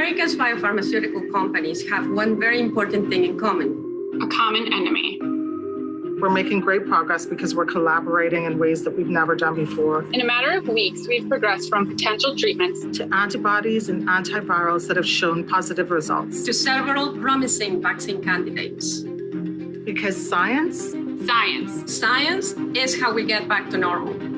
America's biopharmaceutical companies have one very important thing in common: a common enemy. We're making great progress because we're collaborating in ways that we've never done before. In a matter of weeks, we've progressed from potential treatments to antibodies and antivirals that have shown positive results. to several promising vaccine candidates. Because science is how we get back to normal.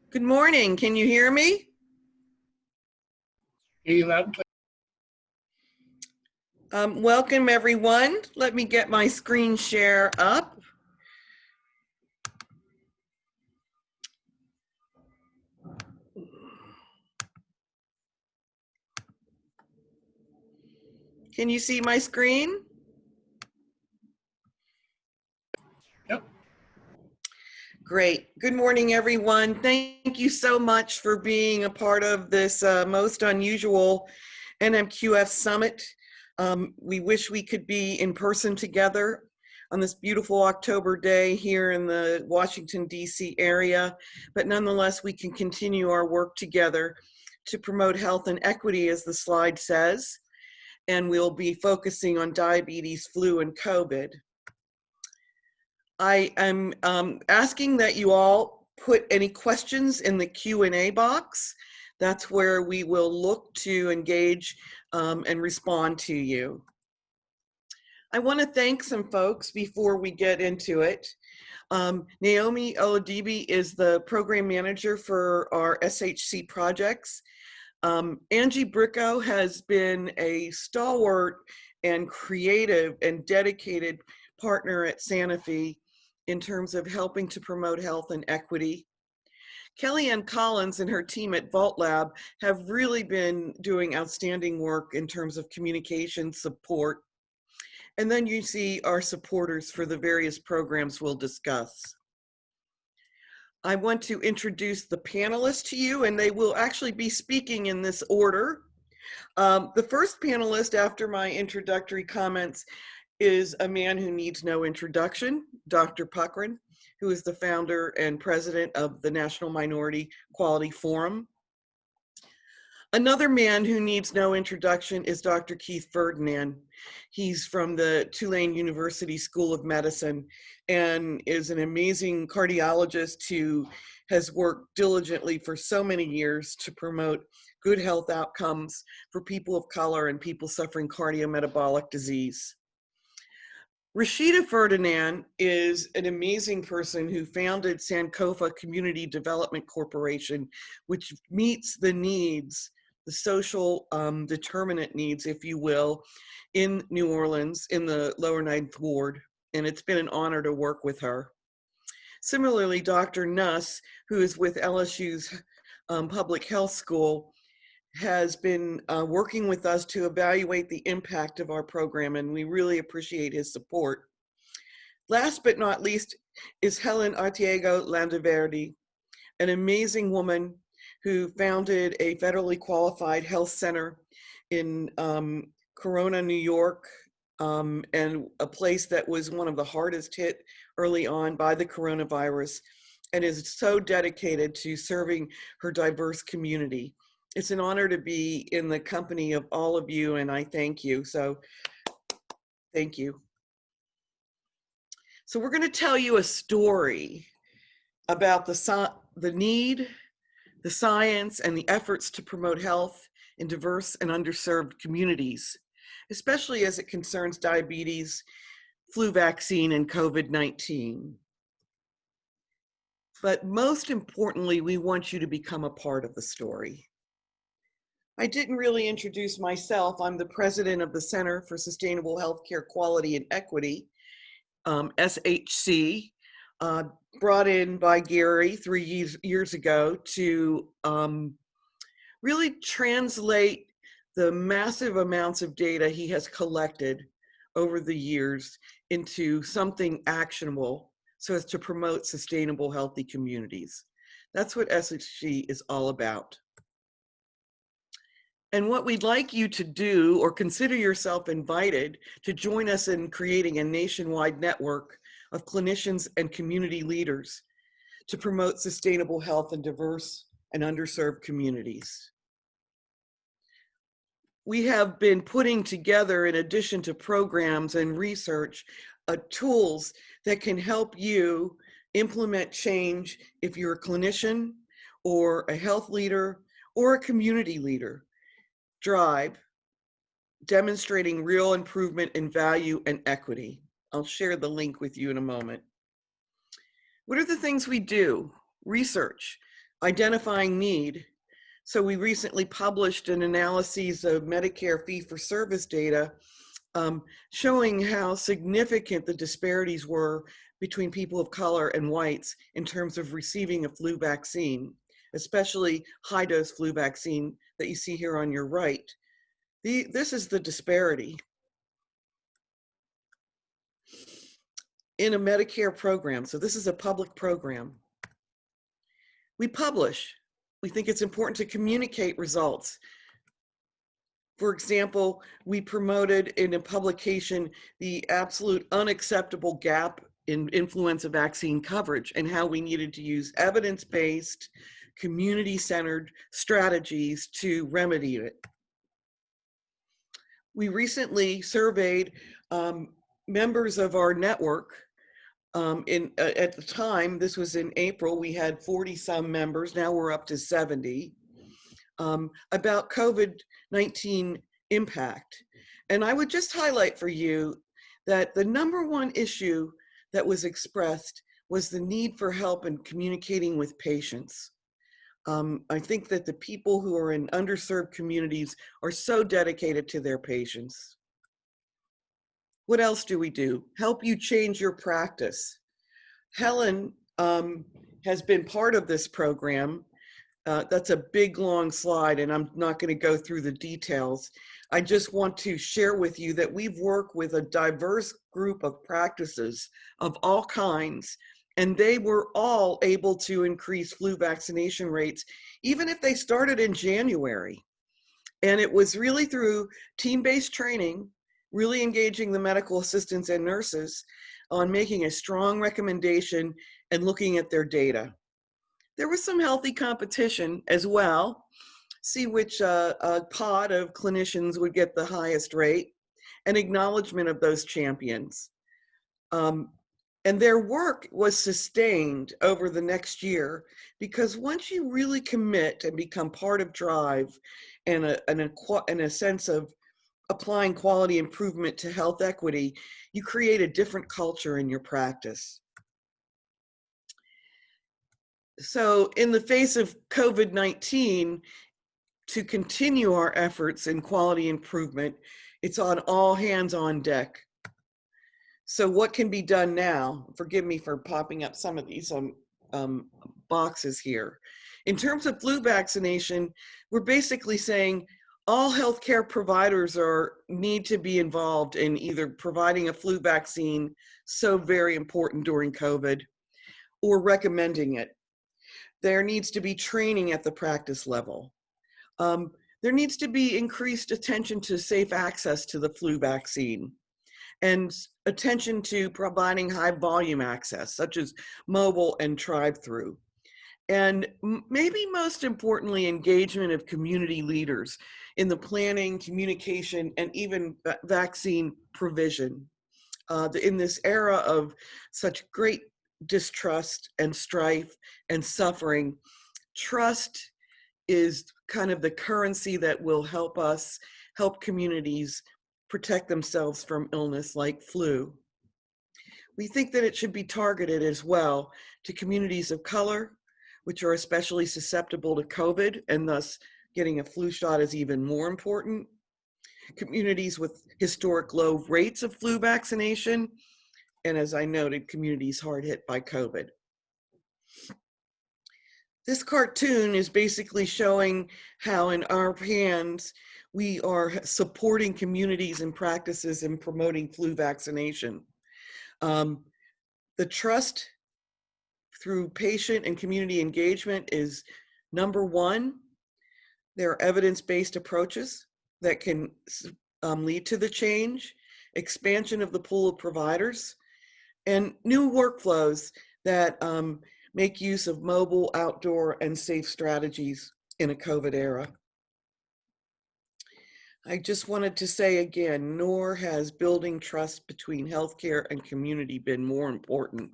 Good morning. Can you hear me? Hear you loud and clear. Welcome, everyone. Let me get my screen share up. Can you see my screen? Yep. Great. Good morning, everyone. Thank you so much for being a part of this most unusual NMQF Summit. We wish we could be in person together on this beautiful October day here in the Washington, D.C. area, but nonetheless, we can continue our work together to promote health and equity, as the slide says, and we'll be focusing on diabetes, flu, and COVID. I am asking that you all put any questions in the Q&A box. That's where we will look to engage and respond to you. I want to thank some folks before we get into it. Naomi Oladibe is the program manager for our SHC projects. Angie Bricko has been a stalwart and creative and dedicated partner at Sanofi in terms of helping to promote health and equity. Kellyanne Collins and her team at Vault Lab have really been doing outstanding work in terms of communication support. And then you see our supporters for the various programs we'll discuss. I want to introduce the panelists to you, and they will actually be speaking in this order. The first panelist after my introductory comments is a man who needs no introduction, Dr. Puckrein, who is the founder and president of the National Minority Quality Forum. Another man who needs no introduction is Dr. Keith Ferdinand. He's from the Tulane University School of Medicine and is an amazing cardiologist who has worked diligently for so many years to promote good health outcomes for people of color and people suffering cardiometabolic disease. Rashida Ferdinand is an amazing person who founded Sankofa Community Development Corporation, which meets the needs, the social determinant needs, if you will, in New Orleans in the lower Ninth Ward. And it's been an honor to work with her. Similarly, Dr. Nuss, who is with LSU's Public Health School, has been working with us to evaluate the impact of our program, and we really appreciate his support. Last but not least is Helen Arteaga Lavandaverde, an amazing woman who founded a federally qualified health center in Corona, New York, and a place that was one of the hardest hit early on by the coronavirus, and is so dedicated to serving her diverse community. It's an honor to be in the company of all of you, and I thank you. So thank you. So we're going to tell you a story about the need, the science, and the efforts to promote health in diverse and underserved communities, especially as it concerns diabetes, flu vaccine, and COVID-19. But most importantly, we want you to become a part of the story. I didn't really introduce myself. I'm the president of the Center for Sustainable Healthcare Quality and Equity, SHC, brought in by Gary 3 years ago to really translate the massive amounts of data he has collected over the years into something actionable so as to promote sustainable, healthy communities. That's what SHC is all about. And what we'd like you to do, or consider yourself invited to join us in creating a nationwide network of clinicians and community leaders to promote sustainable health in diverse and underserved communities. We have been putting together, in addition to programs and research, tools that can help you implement change if you're a clinician or a health leader or a community leader. Drive, demonstrating real improvement in value and equity. I'll share the link with you in a moment. What are the things we do? Research, identifying need. So we recently published an analysis of Medicare fee-for-service data showing how significant the disparities were between people of color and whites in terms of receiving a flu vaccine, especially high-dose flu vaccine that you see here on your right. This is the disparity in a Medicare program. So this is a public program. We publish. We think it's important to communicate results. For example, we promoted in a publication the absolute unacceptable gap in influenza vaccine coverage and how we needed to use evidence-based, community-centered strategies to remedy it. We recently surveyed members of our network. At the time, this was in April, we had 40-some members. Now we're up to 70, about COVID-19 impact. And I would just highlight for you that the #1 issue that was expressed was the need for help in communicating with patients. I think that the people who are in underserved communities are so dedicated to their patients. What else do we do? Help you change your practice. Helen has been part of this program. That's a big, long slide, and I'm not going to go through the details. I just want to share with you that we've worked with a diverse group of practices of all kinds, and they were all able to increase flu vaccination rates, even if they started in January. And it was really through team-based training, really engaging the medical assistants and nurses on making a strong recommendation and looking at their data. There was some healthy competition as well. See which pod of clinicians would get the highest rate, and acknowledgement of those champions. And their work was sustained over the next year, because once you really commit and become part of Drive and a sense of applying quality improvement to health equity, you create a different culture in your practice. So in the face of COVID-19, to continue our efforts in quality improvement, it's on all hands on deck. So what can be done now? Forgive me for popping up some of these boxes here. In terms of flu vaccination, we're basically saying all healthcare providers need to be involved in either providing a flu vaccine, so very important during COVID, or recommending it. There needs to be training at the practice level. There needs to be increased attention to safe access to the flu vaccine, and attention to providing high volume access, such as mobile and drive-through. And maybe most importantly, engagement of community leaders in the planning, communication, and even vaccine provision. In this era of such great distrust and strife and suffering, trust is kind of the currency that will help us help communities protect themselves from illness like flu. We think that it should be targeted as well to communities of color, which are especially susceptible to COVID and thus getting a flu shot is even more important. Communities with historic low rates of flu vaccination, and as I noted, communities hard hit by COVID. This cartoon is basically showing how in our hands we are supporting communities and practices in promoting flu vaccination. The trust through patient and community engagement is number one. There are evidence-based approaches that can lead to the change, expansion of the pool of providers, and new workflows that make use of mobile, outdoor, and safe strategies in a COVID era. I just wanted to say again, nor has building trust between healthcare and community been more important.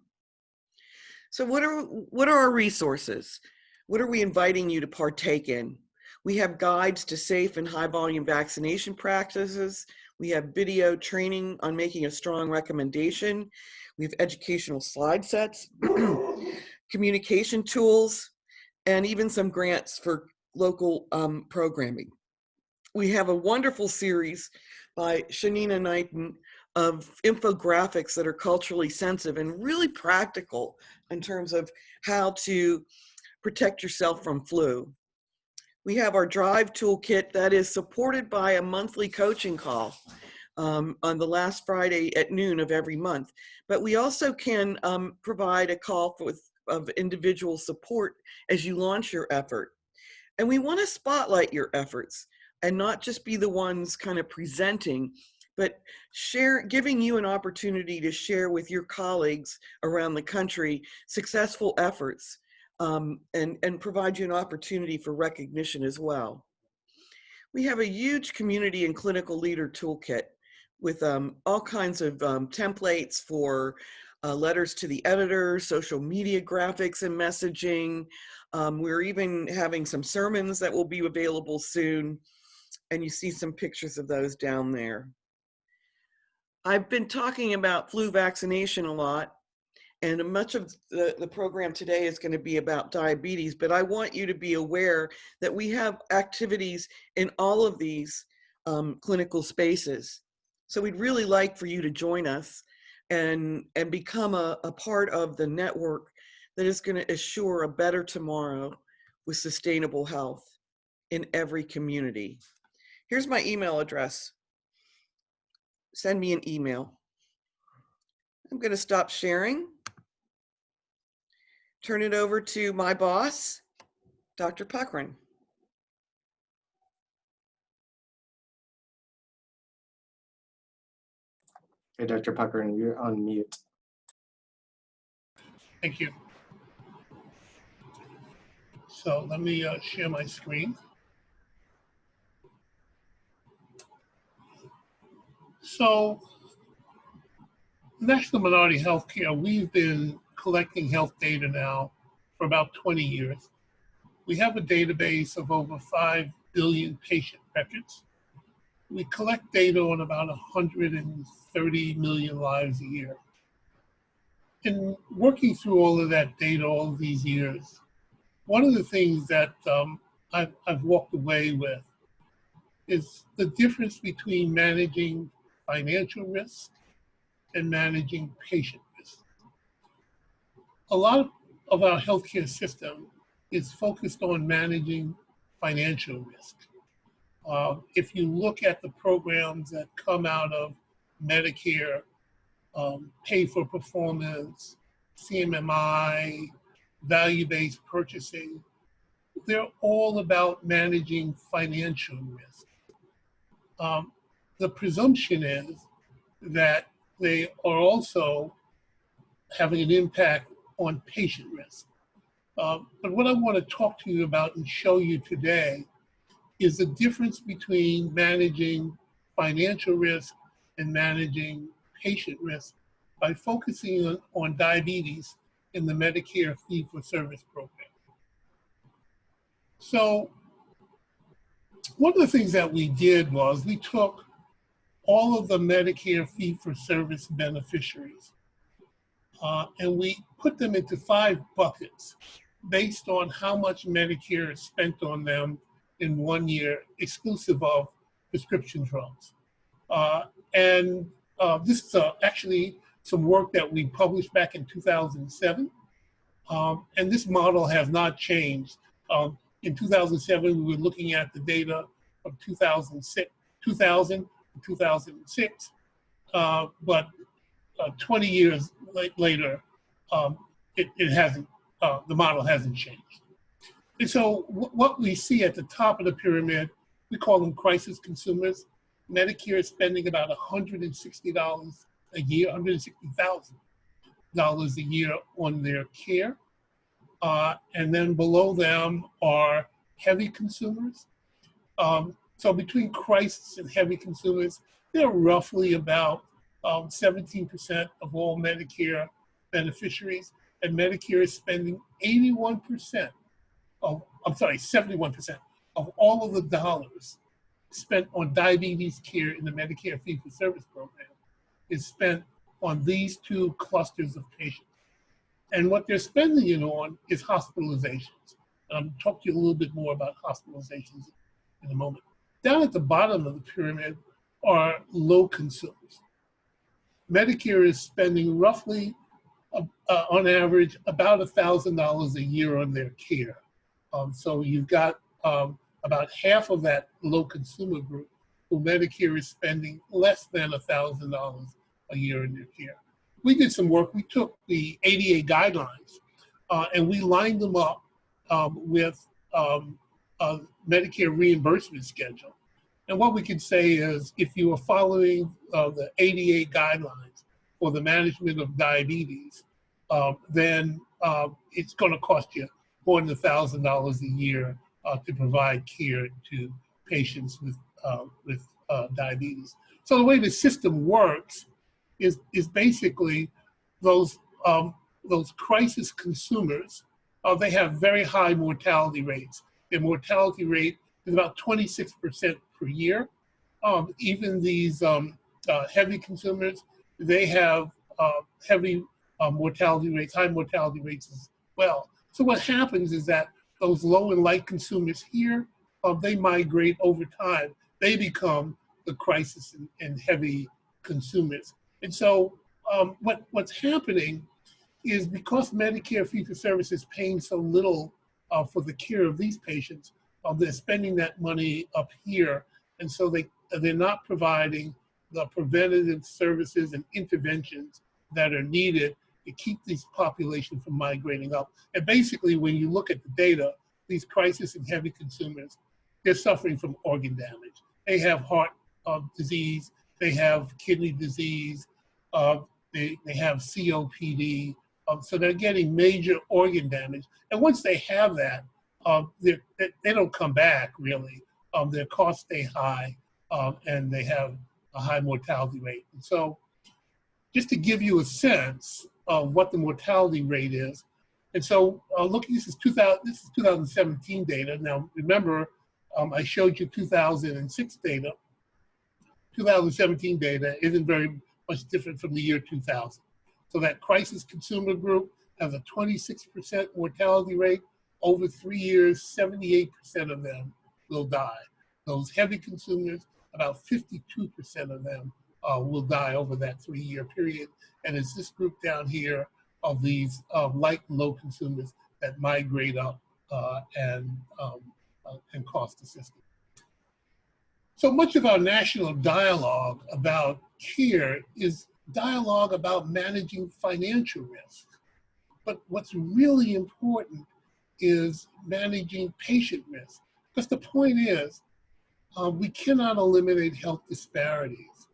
So what are our resources? What are we inviting you to partake in? We have guides to safe and high volume vaccination practices. We have video training on making a strong recommendation. We have educational slide sets, communication tools, and even some grants for local programming. We have a wonderful series by Shanina Knighton of infographics that are culturally sensitive and really practical in terms of how to protect yourself from flu. We have our Drive Toolkit that is supported by a monthly coaching call on the last Friday at noon of every month. But we also can provide a call of individual support as you launch your effort. And we want to spotlight your efforts and not just be the ones kind of presenting, but giving you an opportunity to share with your colleagues around the country successful efforts and provide you an opportunity for recognition as well. We have a huge community and clinical leader toolkit with all kinds of templates for letters to the editor, social media graphics and messaging. We're even having some sermons that will be available soon. And you see some pictures of those down there. I've been talking about flu vaccination a lot, and much of the program today is going to be about diabetes, but I want you to be aware that we have activities in all of these clinical spaces. So we'd really like for you to join us and become a part of the network that is going to assure a better tomorrow with sustainable health in every community. Here's my email address. Send me an email. I'm going to stop sharing. Turn it over to my boss, Dr. Puckrein. Okay, Dr. Puckrein, you're on mute. Thank you. So let me share my screen. So National Minority Healthcare, we've been collecting health data now for about 20 years. We have a database of over 5 billion patient records. We collect data on about 130 million lives a year. In working through all of that data all of these years, one of the things that I've walked away with is the difference between managing financial risk and managing patient risk. A lot of our healthcare system is focused on managing financial risk. If you look at the programs that come out of Medicare, pay for performance, CMMI, value-based purchasing, they're all about managing financial risk. The presumption is that they are also having an impact on patient risk. But what I want to talk to you about and show you today is the difference between managing financial risk and managing patient risk by focusing on diabetes in the Medicare fee-for-service program. So one of the things that we did was we took all of the Medicare fee-for-service beneficiaries and we put them into 5 buckets based on how much Medicare is spent on them in 1 year, exclusive of prescription drugs. This is actually some work that we published back in 2007. And this model has not changed. In 2007, we were looking at the data of 2000 to 2006, but 20 years later, it hasn't, the model hasn't changed. And so what we see at the top of the pyramid, we call them crisis consumers. Medicare is spending about $160 a year, $160,000 a year on their care. And then below them are heavy consumers. So between crisis and heavy consumers, they're roughly about 17% of all Medicare beneficiaries, and Medicare is spending 71% of, 71% of all of the dollars spent on diabetes care in the Medicare fee-for-service program is spent on these two clusters of patients. And what they're spending it on is hospitalizations. I'll talk to you a little bit more about hospitalizations in a moment. Down at the bottom of the pyramid are low consumers. Medicare is spending roughly, on average, about $1,000 a year on their care. So you've got about half of that low consumer group who Medicare is spending less than $1,000 a year in their care. We did some work. We took the ADA guidelines and we lined them up with a Medicare reimbursement schedule. And what we can say is if you are following the ADA guidelines for the management of diabetes, then it's going to cost you more than $1,000 a year to provide care to patients with diabetes. So the way the system works is basically those crisis consumers, they have very high mortality rates. Their mortality rate is about 26% per year. Even these heavy consumers, they have heavy mortality rates, high mortality rates as well. So what happens is that those low and light consumers here, they migrate over time. They become the crisis and heavy consumers. And so what's happening is because Medicare fee-for-service is paying so little for the care of these patients, they're spending that money up here. And so they're not providing the preventative services and interventions that are needed to keep these populations from migrating up. And basically, when you look at the data, these crisis and heavy consumers, they're suffering from organ damage. They have heart disease, they have kidney disease, they have COPD, so they're getting major organ damage. And once they have that, they don't come back really. Their costs stay high, and they have a high mortality rate. And so just to give you a sense of what the mortality rate is, and so this is 2017 data. Now remember, I showed you 2006 data. 2017 data isn't very much different from the year 2000. So that crisis consumer group has a 26% mortality rate. Over 3 years, 78% of them will die. Those heavy consumers, about 52% of them will die over that 3-year period. And it's this group down here of these light and low consumers that migrate up and cost the system. So much of our national dialogue about care is dialogue about managing financial risk. But what's really important is managing patient risk. Because the point is, we cannot eliminate health disparities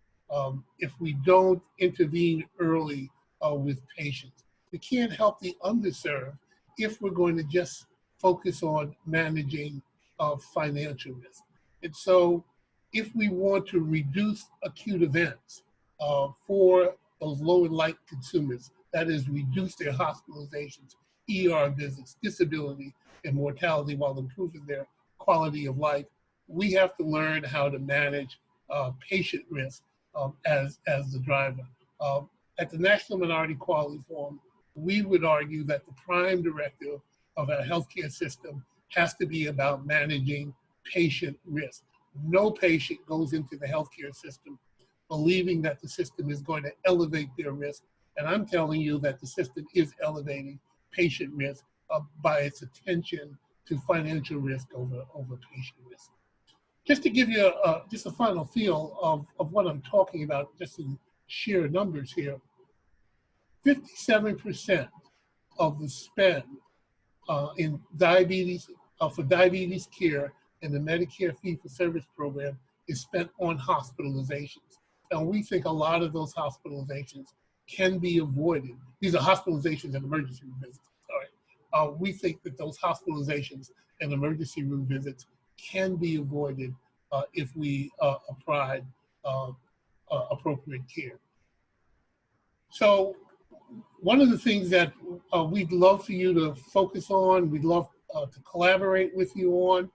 if we don't intervene early with patients. We can't help the underserved if we're going to just focus on managing financial risk. And so if we want to reduce acute events for those low and light consumers, that is, reduce their hospitalizations, ER visits, disability, and mortality while improving their quality of life, we have to learn how to manage patient risk as the driver. At the National Minority Quality Forum, we would argue that the prime directive of our healthcare system has to be about managing patient risk. No patient goes into the healthcare system believing that the system is going to elevate their risk. And I'm telling you that the system is elevating patient risk by its attention to financial risk over patient risk. Just to give you just a final feel of what I'm talking about, just in sheer numbers here, 57% of the spend in diabetes, for diabetes care in the Medicare fee-for-service program is spent on hospitalizations. And we think a lot of those hospitalizations can be avoided. These are hospitalizations and emergency room visits, sorry. We think that those hospitalizations and emergency room visits can be avoided if we applied appropriate care. So one of the things that we'd love for you to focus on, we'd love to collaborate with you on,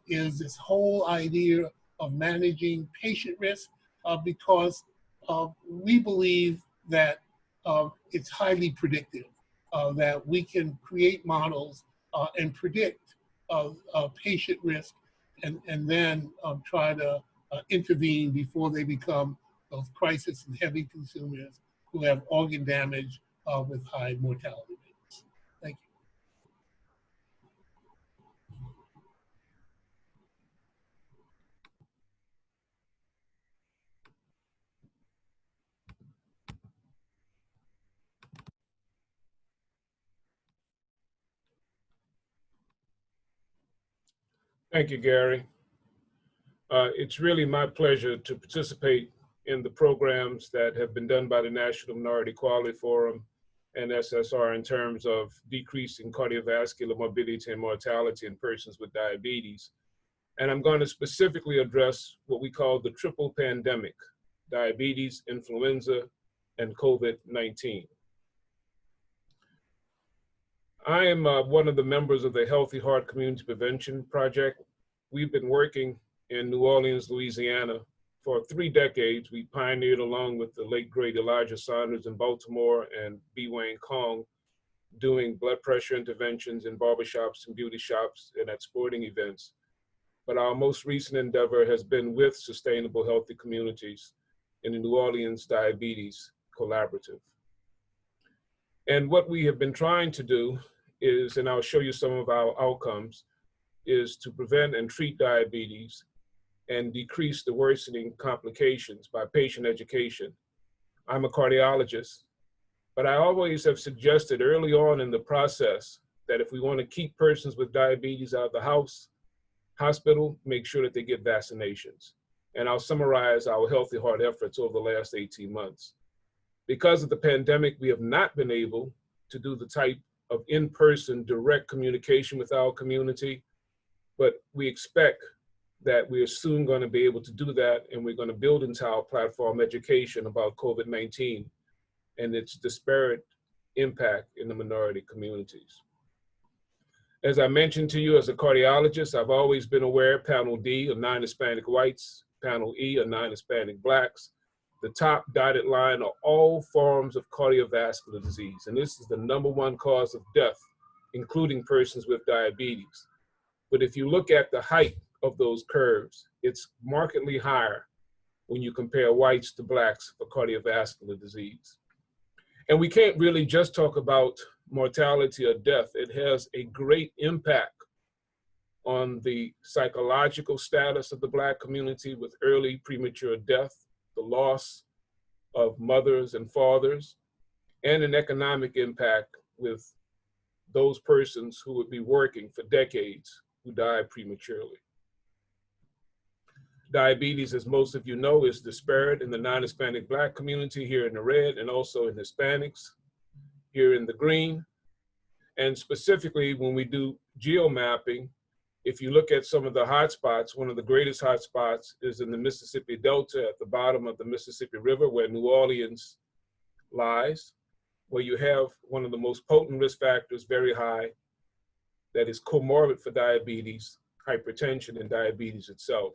is this whole idea of managing patient risk, because we believe that it's highly predictive, that we can create models and predict patient risk and then try to intervene before they become those crisis and heavy consumers who have organ damage with high mortality rates. Thank you. Thank you, Gary. It's really my pleasure to participate in the programs that have been done by the National Minority Quality Forum and SSR in terms of decreasing cardiovascular morbidity and mortality in persons with diabetes. And I'm going to specifically address what we call the triple pandemic: diabetes, influenza, and COVID-19. I am one of the members of the Healthy Heart Community Prevention Project. We've been working in New Orleans, Louisiana for 3 decades. We pioneered along with the late great Elijah Saunders in Baltimore and B. Wayne Kong, doing blood pressure interventions in barbershops and beauty shops and at sporting events. But our most recent endeavor has been with Sustainable Healthy Communities in the New Orleans Diabetes Collaborative. And what we have been trying to do is, and I'll show you some of our outcomes, is to prevent and treat diabetes and decrease the worsening complications by patient education. I'm a cardiologist, but I always have suggested early on in the process that if we want to keep persons with diabetes out of the hospital, make sure that they get vaccinations. And I'll summarize our Healthy Heart efforts over the last 18 months. Because of the pandemic, we have not been able to do the type of in-person direct communication with our community, but we expect that we are soon going to be able to do that, and we're going to build into our platform education about COVID-19 and its disparate impact in the minority communities. As I mentioned to you, as a cardiologist, I've always been aware, panel D of non-Hispanic whites, panel E of non-Hispanic blacks. The top dotted line are all forms of cardiovascular disease, and this is the #1 cause of death, including persons with diabetes. But if you look at the height of those curves, it's markedly higher when you compare whites to blacks for cardiovascular disease. And we can't really just talk about mortality or death. It has a great impact on the psychological status of the Black community with early premature death, the loss of mothers and fathers, and an economic impact with those persons who would be working for decades who die prematurely. Diabetes, as most of you know, is disparate in the non-Hispanic Black community here in the red, and also in Hispanics here in the green. And specifically, when we do geomapping, if you look at some of the hotspots, one of the greatest hotspots is in the Mississippi Delta at the bottom of the Mississippi River, where New Orleans lies, where you have one of the most potent risk factors, very high, that is comorbid for diabetes, hypertension, and diabetes itself.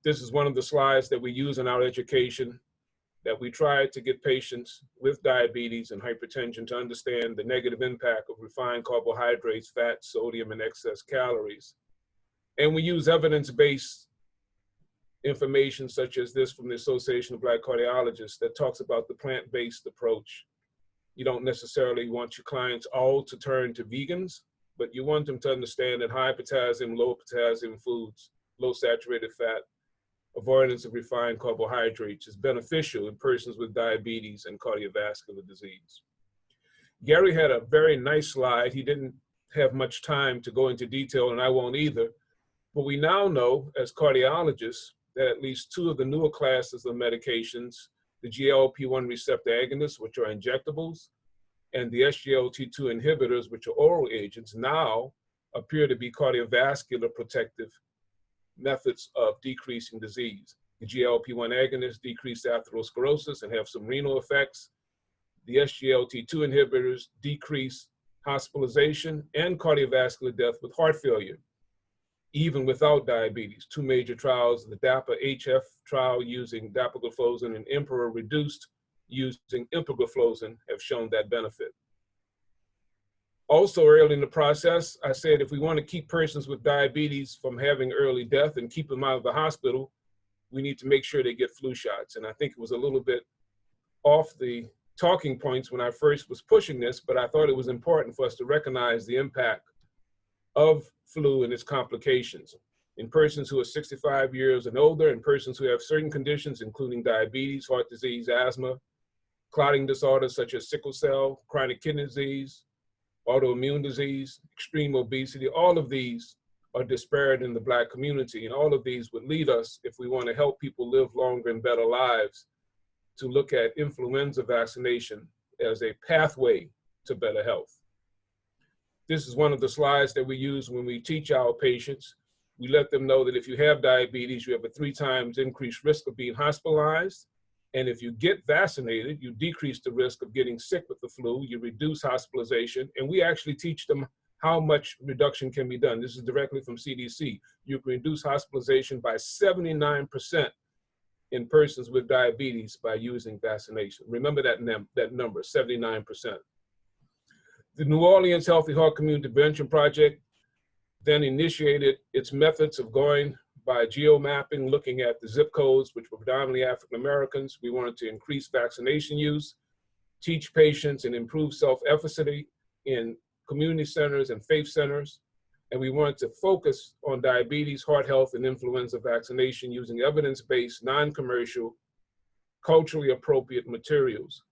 This is one of the slides that we use in our education, that we try to get patients with diabetes and hypertension to understand the negative impact of refined carbohydrates, fat, sodium, and excess calories. And we use evidence-based information such as this from the Association of Black Cardiologists that talks about the plant-based approach. You don't necessarily want your clients all to turn to vegans, but you want them to understand that high potassium, low potassium foods, low saturated fat, avoidance of refined carbohydrates is beneficial in persons with diabetes and cardiovascular disease. Gary had a very nice slide. He didn't have much time to go into detail, and I won't either. But we now know, as cardiologists, that at least 2 of the newer classes of medications, the GLP-1 receptor agonists, which are injectables, and the SGLT2 inhibitors, which are oral agents, now appear to be cardiovascular protective methods of decreasing disease. The GLP-1 agonists decrease atherosclerosis and have some renal effects. The SGLT2 inhibitors decrease hospitalization and cardiovascular death with heart failure, even without diabetes. 2 major trials, the DAPA-HF trial using dapagliflozin and Emperor reduced using empagliflozin, have shown that benefit. Also early in the process, I said if we want to keep persons with diabetes from having early death and keep them out of the hospital, we need to make sure they get flu shots. And I think it was a little bit off the talking points when I first was pushing this, but I thought it was important for us to recognize the impact of flu and its complications in persons who are 65 years and older, and persons who have certain conditions, including diabetes, heart disease, asthma, clotting disorders such as sickle cell, chronic kidney disease, autoimmune disease, extreme obesity. All of these are disparate in the Black community, and all of these would lead us, if we want to help people live longer and better lives, to look at influenza vaccination as a pathway to better health. This is one of the slides that we use when we teach our patients. We let them know that if you have diabetes, you have a 3 times increased risk of being hospitalized. And if you get vaccinated, you decrease the risk of getting sick with the flu, you reduce hospitalization, and we actually teach them how much reduction can be done. This is directly from CDC. You can reduce hospitalization by 79% in persons with diabetes by using vaccination. Remember that number, 79%. The New Orleans Healthy Heart Community Prevention Project then initiated its methods of going by geomapping, looking at the zip codes, which were predominantly African Americans. We wanted to increase vaccination use, teach patients and improve self-efficacy in community centers and faith centers. And we wanted to focus on diabetes, heart health, and influenza vaccination using evidence-based, non-commercial, culturally appropriate materials.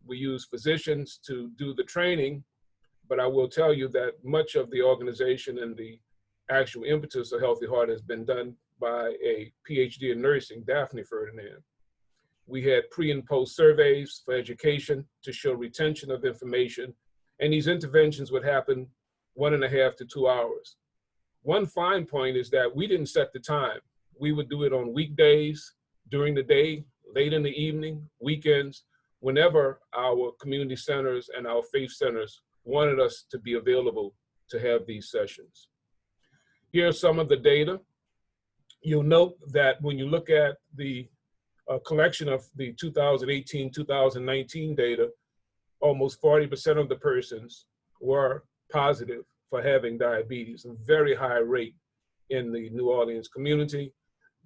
We use physicians to do the training, but I will tell you that much of the organization and the actual impetus of Healthy Heart has been done by a PhD in nursing, Daphne Ferdinand. We had pre and post surveys for education to show retention of information, and these interventions would happen 1.5 to 2 hours. One fine point is that we didn't set the time. We would do it on weekdays, during the day, late in the evening, weekends, whenever our community centers and our faith centers wanted us to be available to have these sessions. Here are some of the data. You'll note that when you look at the collection of the 2018-2019 data, almost 40% of the persons were positive for having diabetes, a very high rate in the New Orleans community.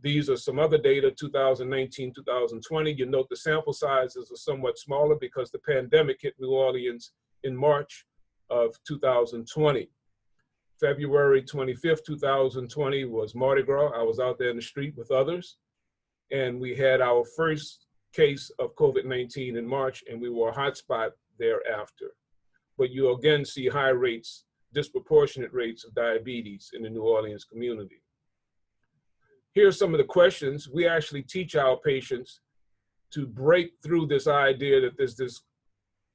These are some other data, 2019-2020. You note the sample sizes are somewhat smaller because the pandemic hit New Orleans in March of 2020. February 25th, 2020 was Mardi Gras. I was out there in the street with others, and we had our first case of COVID-19 in March, and we were a hotspot thereafter. But you again see high rates, disproportionate rates of diabetes in the New Orleans community. Here are some of the questions. We actually teach our patients to break through this idea that there's this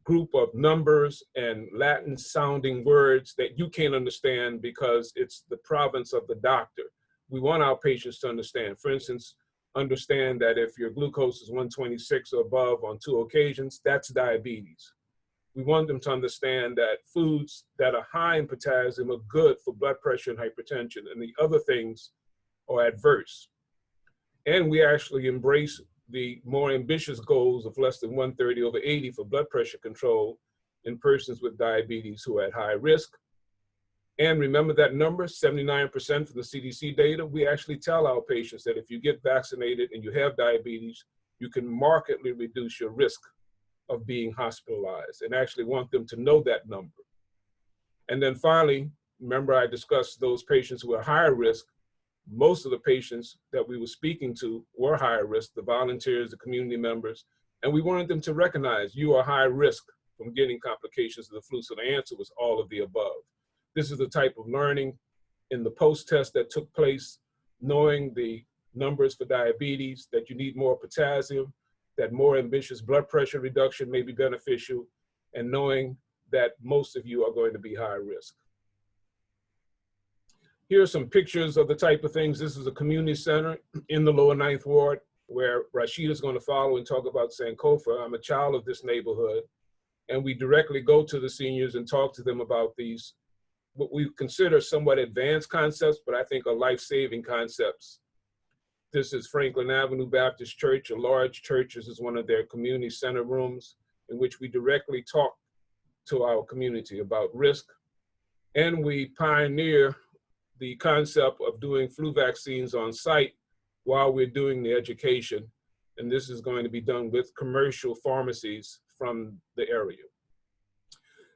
group of numbers and Latin sounding words that you can't understand because it's the province of the doctor. We want our patients to understand. For instance, understand that if your glucose is 126 or above on 2 occasions, that's diabetes. We want them to understand that foods that are high in potassium are good for blood pressure and hypertension, and the other things are adverse. And we actually embrace the more ambitious goals of less than 130/80 for blood pressure control in persons with diabetes who are at high risk. And remember that number, 79% from the CDC data, we actually tell our patients that if you get vaccinated and you have diabetes, you can markedly reduce your risk of being hospitalized, and actually want them to know that number. And then finally, remember I discussed those patients who are higher risk. Most of the patients that we were speaking to were higher risk, the volunteers, the community members, and we wanted them to recognize you are high risk from getting complications of the flu. So the answer was all of the above. This is the type of learning in the post-test that took place, knowing the numbers for diabetes, that you need more potassium, that more ambitious blood pressure reduction may be beneficial, and knowing that most of you are going to be high risk. Here are some pictures of the type of things. This is a community center in the lower 9th Ward where Rashida is going to follow and talk about Sankofa. I'm a child of this neighborhood, and we directly go to the seniors and talk to them about these, what we consider somewhat advanced concepts, but I think are life-saving concepts. This is Franklin Avenue Baptist Church, a large church. This is one of their community center rooms in which we directly talk to our community about risk. And we pioneer the concept of doing flu vaccines on site while we're doing the education. And this is going to be done with commercial pharmacies from the area.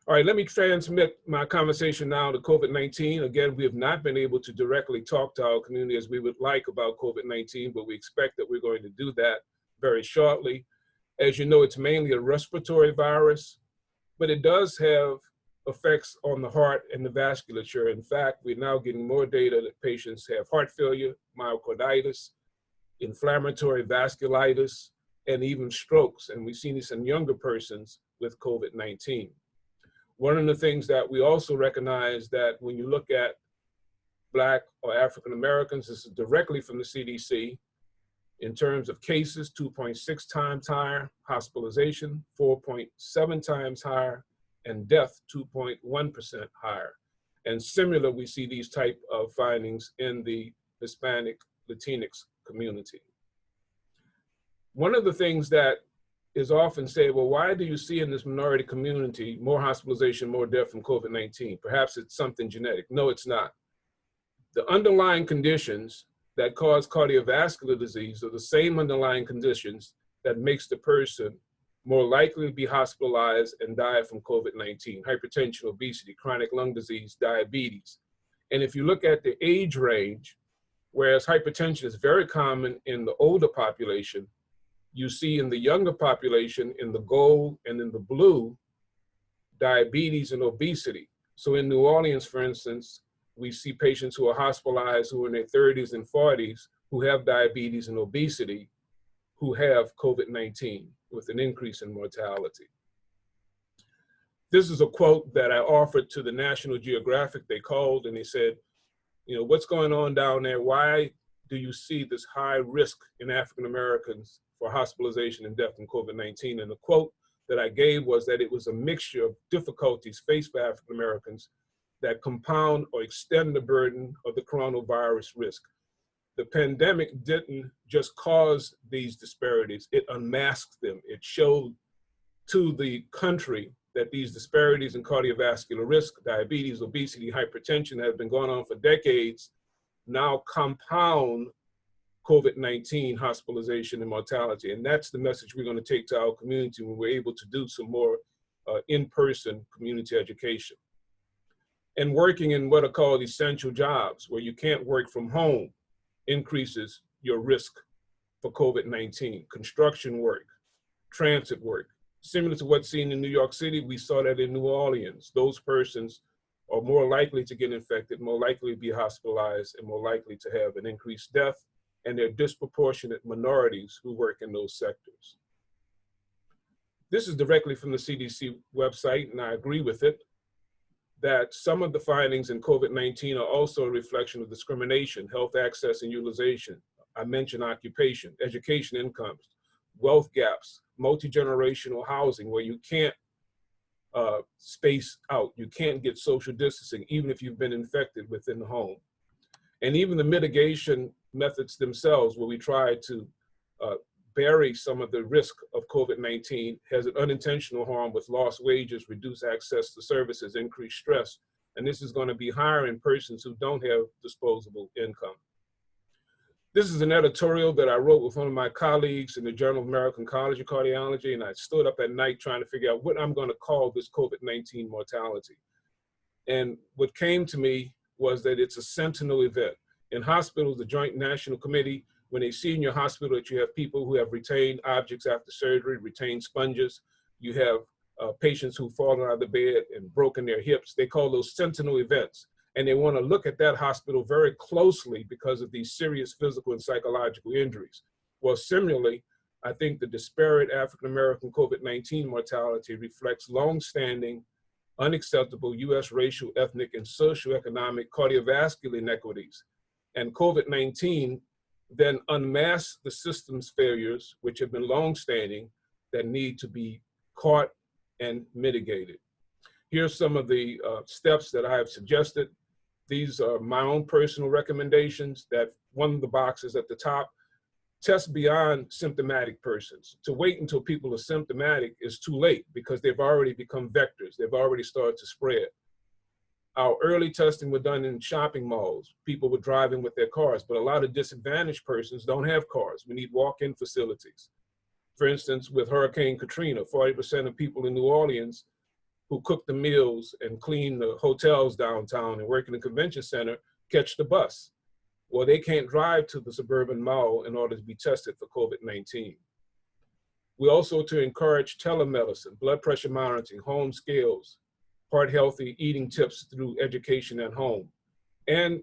All right, let me transmit my conversation now to COVID-19. Again, we have not been able to directly talk to our community as we would like about COVID-19, but we expect that we're going to do that very shortly. As you know, it's mainly a respiratory virus, but it does have effects on the heart and the vasculature. In fact, we're now getting more data that patients have heart failure, myocarditis, inflammatory vasculitis, and even strokes. And we've seen this in younger persons with COVID-19. One of the things that we also recognize that when you look at Black or African Americans, this is directly from the CDC, in terms of cases, 2.6 times higher, hospitalization, 4.7 times higher, and death, 2.1% higher. And similar, we see these type of findings in the Hispanic Latinx community. One of the things that is often said, well, why do you see in this minority community more hospitalization, more death from COVID-19? Perhaps it's something genetic. No, it's not. The underlying conditions that cause cardiovascular disease are the same underlying conditions that makes the person more likely to be hospitalized and die from COVID-19: hypertension, obesity, chronic lung disease, diabetes. And if you look at the age range, whereas hypertension is very common in the older population, you see in the younger population, in the gold and in the blue, diabetes and obesity. So in New Orleans, for instance, we see patients who are hospitalized who are in their 30s and 40s who have diabetes and obesity who have COVID-19 with an increase in mortality. This is a quote that I offered to the National Geographic. They called and they said, you know, what's going on down there? Why do you see this high risk in African Americans for hospitalization and death from COVID-19? And the quote that I gave was that it was a mixture of difficulties faced by African Americans that compound or extend the burden of the coronavirus risk. The pandemic didn't just cause these disparities, it unmasked them. It showed to the country that these disparities in cardiovascular risk, diabetes, obesity, hypertension that have been going on for decades now compound COVID-19 hospitalization and mortality. And that's the message we're going to take to our community when we're able to do some more in-person community education. And working in what are called essential jobs, where you can't work from home, increases your risk for COVID-19. Construction work, transit work. Similar to what's seen in New York City, we saw that in New Orleans. Those persons are more likely to get infected, more likely to be hospitalized, and more likely to have an increased death, and they're disproportionate minorities who work in those sectors. This is directly from the CDC website, and I agree with it, that some of the findings in COVID-19 are also a reflection of discrimination, health access and utilization. I mentioned occupation, education incomes, wealth gaps, multi-generational housing where you can't space out, you can't get social distancing, even if you've been infected within the home. And even the mitigation methods themselves, where we try to bury some of the risk of COVID-19, has an unintentional harm with lost wages, reduced access to services, increased stress, And this is going to be hiring persons who don't have disposable income. This is an editorial that I wrote with one of my colleagues in the Journal of American College of Cardiology, and I stood up at night trying to figure out what I'm going to call this COVID-19 mortality. And what came to me was that it's a sentinel event. In hospitals, the Joint National Committee, when they see in your hospital that you have people who have retained objects after surgery, retained sponges, you have patients who've fallen out of the bed and broken their hips, they call those sentinel events. And they want to look at that hospital very closely because of these serious physical and psychological injuries. Well, similarly, I think the disparate African-American COVID-19 mortality reflects longstanding, unacceptable U.S. racial, ethnic, and socioeconomic cardiovascular inequities. And COVID-19 then unmasks the system's failures, which have been longstanding, that need to be caught and mitigated. Here's some of the steps that I have suggested. These are my own personal recommendations. That one of the boxes at the top, test beyond symptomatic persons. To wait until people are symptomatic is too late because they've already become vectors. They've already started to spread. Our early testing was done in shopping malls. People were driving with their cars, but a lot of disadvantaged persons don't have cars. We need walk-in facilities. For instance, with Hurricane Katrina, 40% of people in New Orleans who cook the meals and clean the hotels downtown and work in the convention center catch the bus. Well, they can't drive to the suburban mall in order to be tested for COVID-19. We also to encourage telemedicine, blood pressure monitoring, home scales, heart healthy eating tips through education at home, and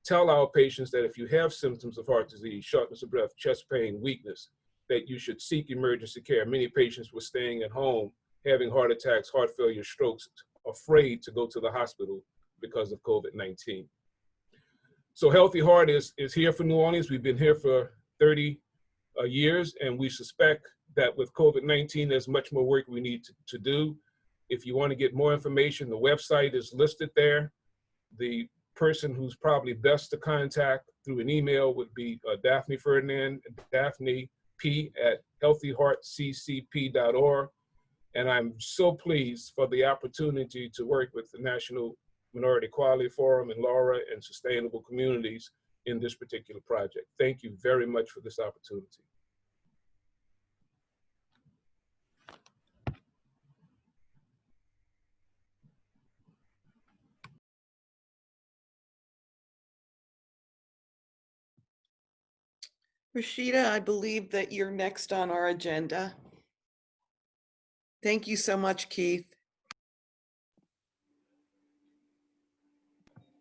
tell our patients that if you have symptoms of heart disease, shortness of breath, chest pain, weakness, that you should seek emergency care. Many patients were staying at home, having heart attacks, heart failure, strokes, afraid to go to the hospital because of COVID-19. So Healthy Heart is here for New Orleans. We've been here for 30 years, and we suspect that with COVID-19, there's much more work we need to do. If you want to get more information, the website is listed there. The person who's probably best to contact through an email would be Daphne Ferdinand, Daphne P at healthyheartccp.org. And I'm so pleased for the opportunity to work with the National Minority Equality Forum and Laura and Sustainable Communities in this particular project. Thank you very much for this opportunity. Rashida, I believe that you're next on our agenda. Thank you so much, Keith.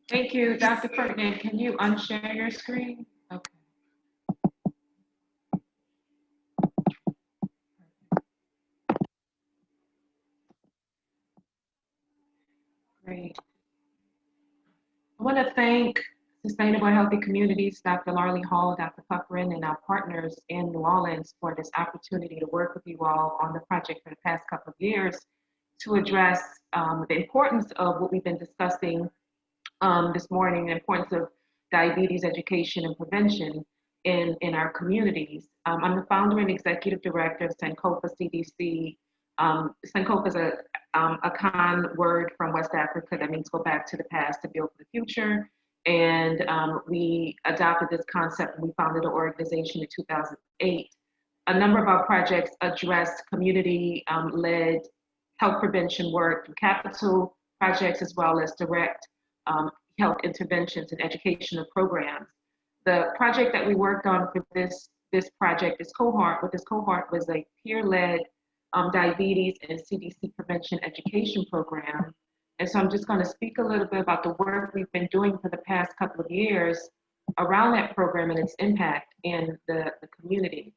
Thank you, Dr. Ferdinand. Can you unshare your screen? Okay. Great. I want to thank Sustainable and Healthy Communities, Dr. Larley Hall, Dr. Puckrein, and our partners in New Orleans for this opportunity to work with you all on the project for the past couple of years to address the importance of what we've been discussing this morning, the importance of diabetes education and prevention in our communities. I'm the founder and executive director of Sankofa CDC. Sankofa is a Akan word from West Africa that means go back to the past to build for the future. And we adopted this concept when we founded the organization in 2008. A number of our projects addressed community-led health prevention work through capital projects as well as direct health interventions and educational programs. The project that we worked on for this cohort was a peer-led diabetes and CDC prevention education program. And so I'm just going to speak a little bit about the work we've been doing for the past couple of years around that program and its impact in the community.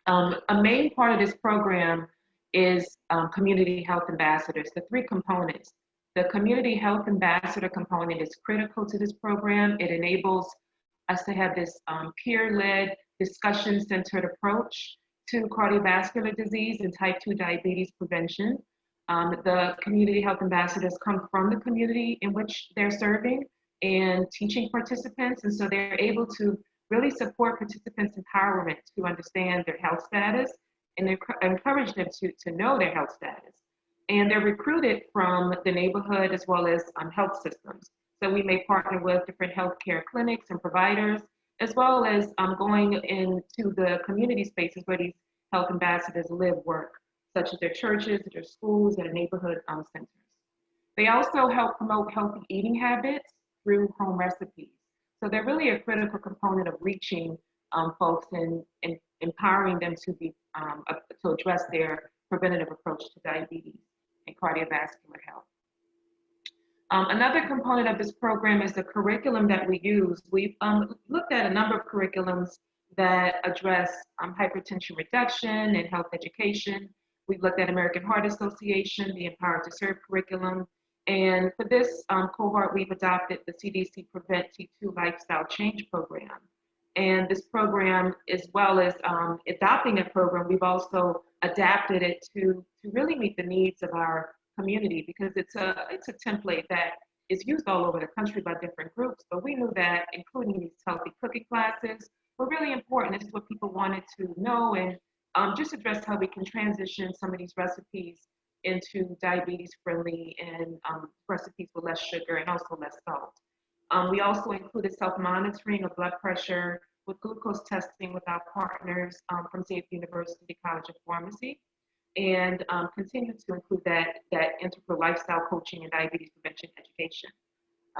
A main part of this program is community health ambassadors, the three components. The community health ambassador component is critical to this program. It enables us to have this peer-led, discussion-centered approach to cardiovascular disease and type 2 diabetes prevention. The community health ambassadors come from the community in which they're serving and teaching participants, and so they're able to really support participants' empowerment to understand their health status and encourage them to know their health status. And they're recruited from the neighborhood as well as health systems. So we may partner with different healthcare clinics and providers, as well as going into the community spaces where these health ambassadors live, work, such as their churches, their schools, their neighborhood centers. They also help promote healthy eating habits through home recipes. So they're really a critical component of reaching folks and empowering them to be to address their preventative approach to diabetes and cardiovascular health. Another component of this program is the curriculum that we use. We've looked at a number of curriculums that address hypertension reduction and health education. We've looked at American Heart Association, the Empowered to Serve curriculum. And for this cohort, we've adopted the CDC Prevent T2 Lifestyle Change Program. And this program, as well as adopting that program, we've also adapted it to really meet the needs of our community, because it's a template that is used all over the country by different groups. But we knew that including these healthy cooking classes were really important. This is what people wanted to know, and just address how we can transition some of these recipes into diabetes-friendly and recipes with less sugar and also less salt. We also included self-monitoring of blood pressure with glucose testing with our partners from Xavier University College of Pharmacy, and continue to include that integral lifestyle coaching and diabetes prevention education.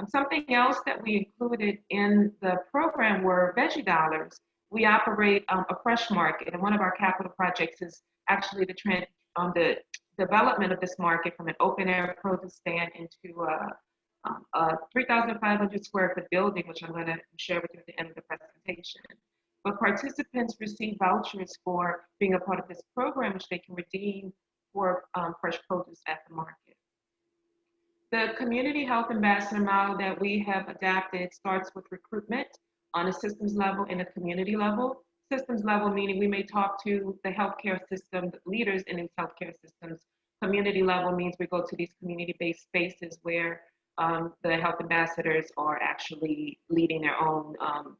Something else that we included in the program were veggie dollars. We operate a fresh market, and one of our capital projects is actually the development of this market from an open air produce stand into a 3,500 square foot building, which I'm going to share with you at the end of the presentation. But participants receive vouchers for being a part of this program, which they can redeem for fresh produce at the market. The community health ambassador model that we have adapted starts with recruitment on a systems level and a community level. Systems level meaning we may talk to the healthcare system leaders in these healthcare systems. Community level means we go to these community-based spaces where the health ambassadors are actually leading their own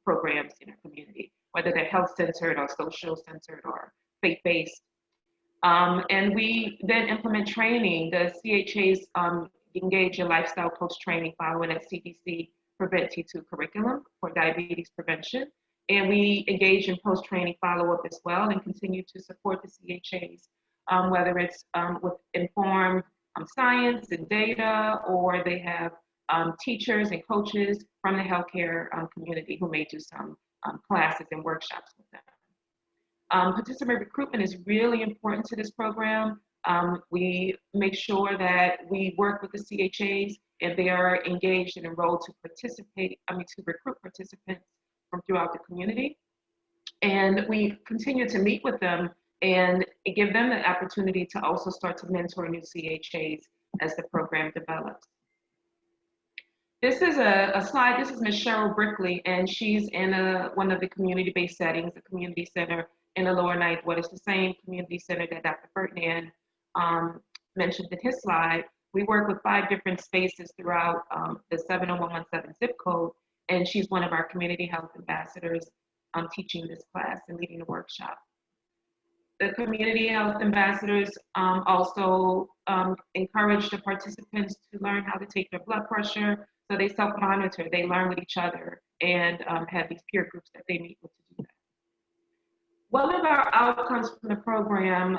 programs in their community, whether they're health-centered or social-centered or faith-based. And we then implement training. The CHAs engage in lifestyle coach training following a CDC Prevent T2 curriculum for diabetes prevention. And we engage in post-training follow-up as well and continue to support the CHAs, whether it's with informed science and data, or they have teachers and coaches from the healthcare community who may do some classes and workshops with them. Participant recruitment is really important to this program. We make sure that we work with the CHAs and they are engaged and enrolled to recruit participants from throughout the community. And we continue to meet with them and give them the opportunity to also start to mentor new CHAs as the program develops. This is a slide. This is Ms. Cheryl Brickley, and she's in one of the community-based settings, the community center in the Lower Ninth Ward. It's the same community center that Dr. Ferdinand mentioned in his slide. We work with 5 different spaces throughout the 70117 zip code, and she's one of our community health ambassadors teaching this class and leading the workshop. The community health ambassadors also encourage the participants to learn how to take their blood pressure. So they self-monitor, they learn with each other, and have these peer groups that they meet with to do that. One of our outcomes from the program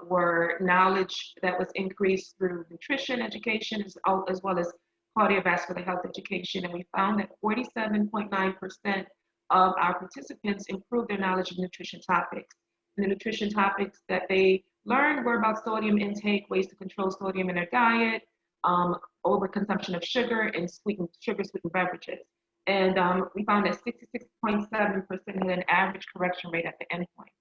were knowledge that was increased through nutrition education as well as cardiovascular health education. And we found that 47.9% of our participants improved their knowledge of nutrition topics. And the nutrition topics that they learned were about sodium intake, ways to control sodium in their diet, overconsumption of sugar, and sugar-sweetened beverages. And we found that 66.7% had an average correction rate at the endpoint.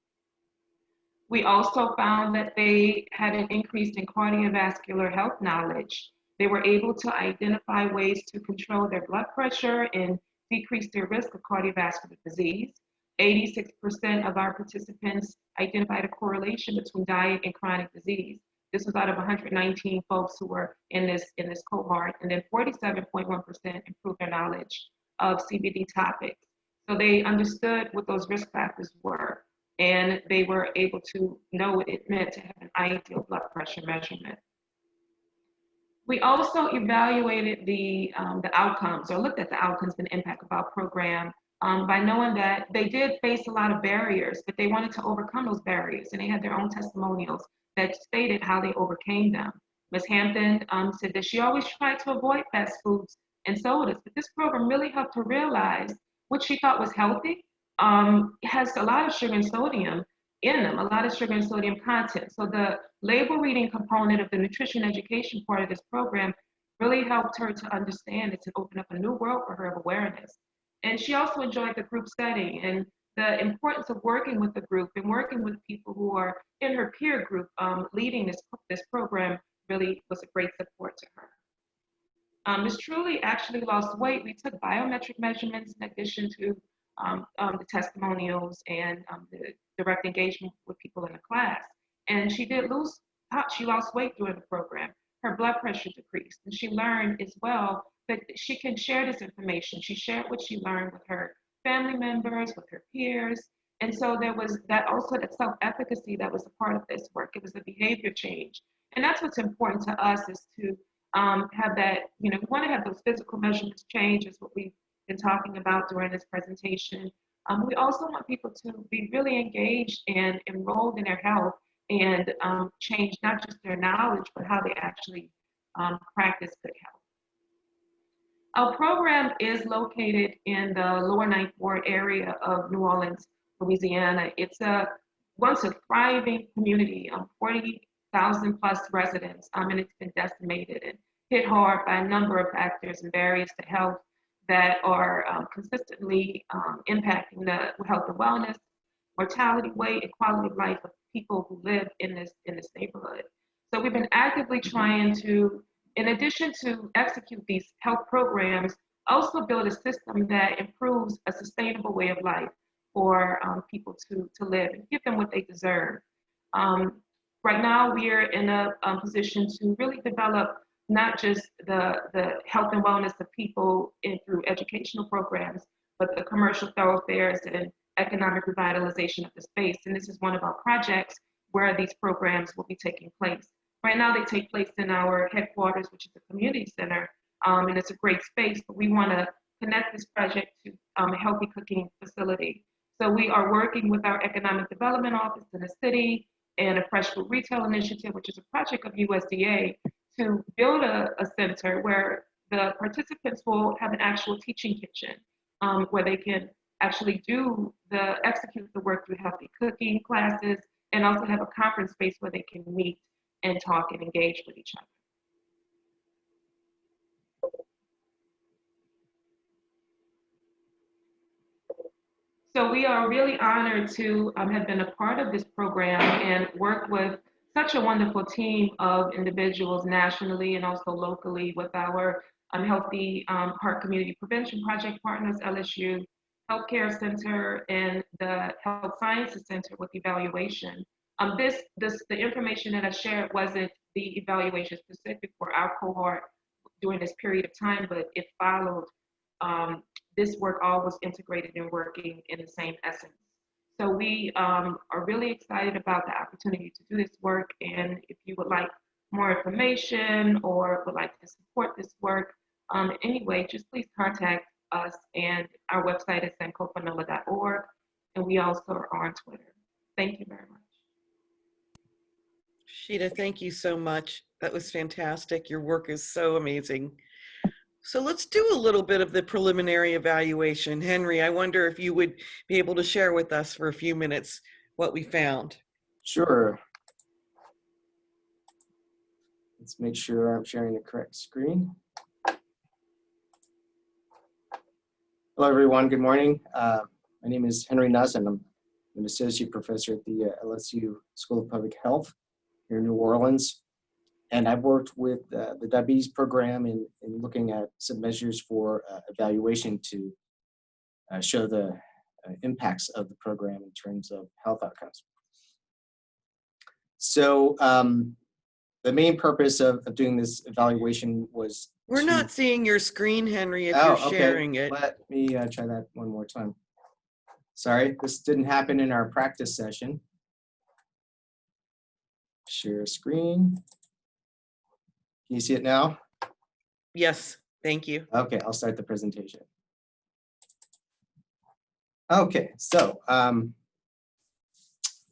We also found that they had an increase in cardiovascular health knowledge. They were able to identify ways to control their blood pressure and decrease their risk of cardiovascular disease. 86% of our participants identified a correlation between diet and chronic disease. This was out of 119 folks who were in this cohort, and then 47.1% improved their knowledge of CVD topics. So they understood what those risk factors were, and they were able to know what it meant to have an ideal blood pressure measurement. We also evaluated the outcomes, or looked at the outcomes and impact of our program by knowing that they did face a lot of barriers, but they wanted to overcome those barriers, and they had their own testimonials that stated how they overcame them. Ms. Hampton said that she always tried to avoid fast foods and sodas, but this program really helped her realize what she thought was healthy. It has a lot of sugar and sodium in them, a lot of sugar and sodium content. So the label reading component of the nutrition education part of this program really helped her to understand it, to open up a new world for her of awareness. And she also enjoyed the group setting and the importance of working with the group and working with people who are in her peer group leading this program really was a great support to her. Ms. Truly actually lost weight. We took biometric measurements in addition to the testimonials and the direct engagement with people in the class. And she lost weight during the program. Her blood pressure decreased. And she learned as well that she can share this information. She shared what she learned with her family members, with her peers. And so there was that also that self-efficacy that was a part of this work. It was a behavior change. And that's what's important to us is to have that, we want to have those physical measurements change, is what we've been talking about during this presentation. We also want people to be really engaged and enrolled in their health and change not just their knowledge, but how they actually practice good health. Our program is located in the lower Ninth Ward area of New Orleans, Louisiana. It's once a thriving community of 40,000 plus residents, and it's been decimated and hit hard by a number of factors and barriers to health that are consistently impacting the health and wellness, mortality, weight, and quality of life of people who live in this neighborhood. So we've been actively trying to, in addition to execute these health programs, also build a system that improves a sustainable way of life for people to live and give them what they deserve. Right now, we are in a position to really develop not just the health and wellness of people through educational programs, but the commercial thoroughfares and economic revitalization of the space. And this is one of our projects where these programs will be taking place. Right now, they take place in our headquarters, which is a community center, and it's a great space, but we want to connect this project to a healthy cooking facility. So we are working with our economic development office in the city and a fresh food retail initiative, which is a project of USDA, to build a center where the participants will have an actual teaching kitchen where they can actually execute the work through healthy cooking classes, and also have a conference space where they can meet and talk and engage with each other. So we are really honored to have been a part of this program and work with such a wonderful team of individuals nationally and also locally with our Healthy Heart Community Prevention Project partners, LSU Healthcare Center, and the Health Sciences Center with evaluation. The information that I shared wasn't the evaluation specific for our cohort during this period of time, but it followed this work all was integrated and working in the same essence. So we are really excited about the opportunity to do this work. And if you would like more information or would like to support this work anyway, just please contact us. And our website is sankofanola.org. And we also are on Twitter. Thank you very much. Rashida, thank you so much. That was fantastic. Your work is so amazing. So let's do a little bit of the preliminary evaluation. Henry, I wonder if you would be able to share with us for a few minutes what we found. Sure. Let's make sure I'm sharing the correct screen. Hello, everyone. Good morning. My name is Henry Nuss, and I'm an associate professor at the LSU School of Public Health here in New Orleans. And I've worked with the diabetes program in looking at some measures for evaluation to show the impacts of the program in terms of health outcomes. So the main purpose of doing this evaluation was We're not seeing your screen, Henry, if you're sharing it. Let me try that one more time. Sorry, this didn't happen in our practice session. Share screen. you see it now? Yes, thank you. Okay, I'll start the presentation. Okay, so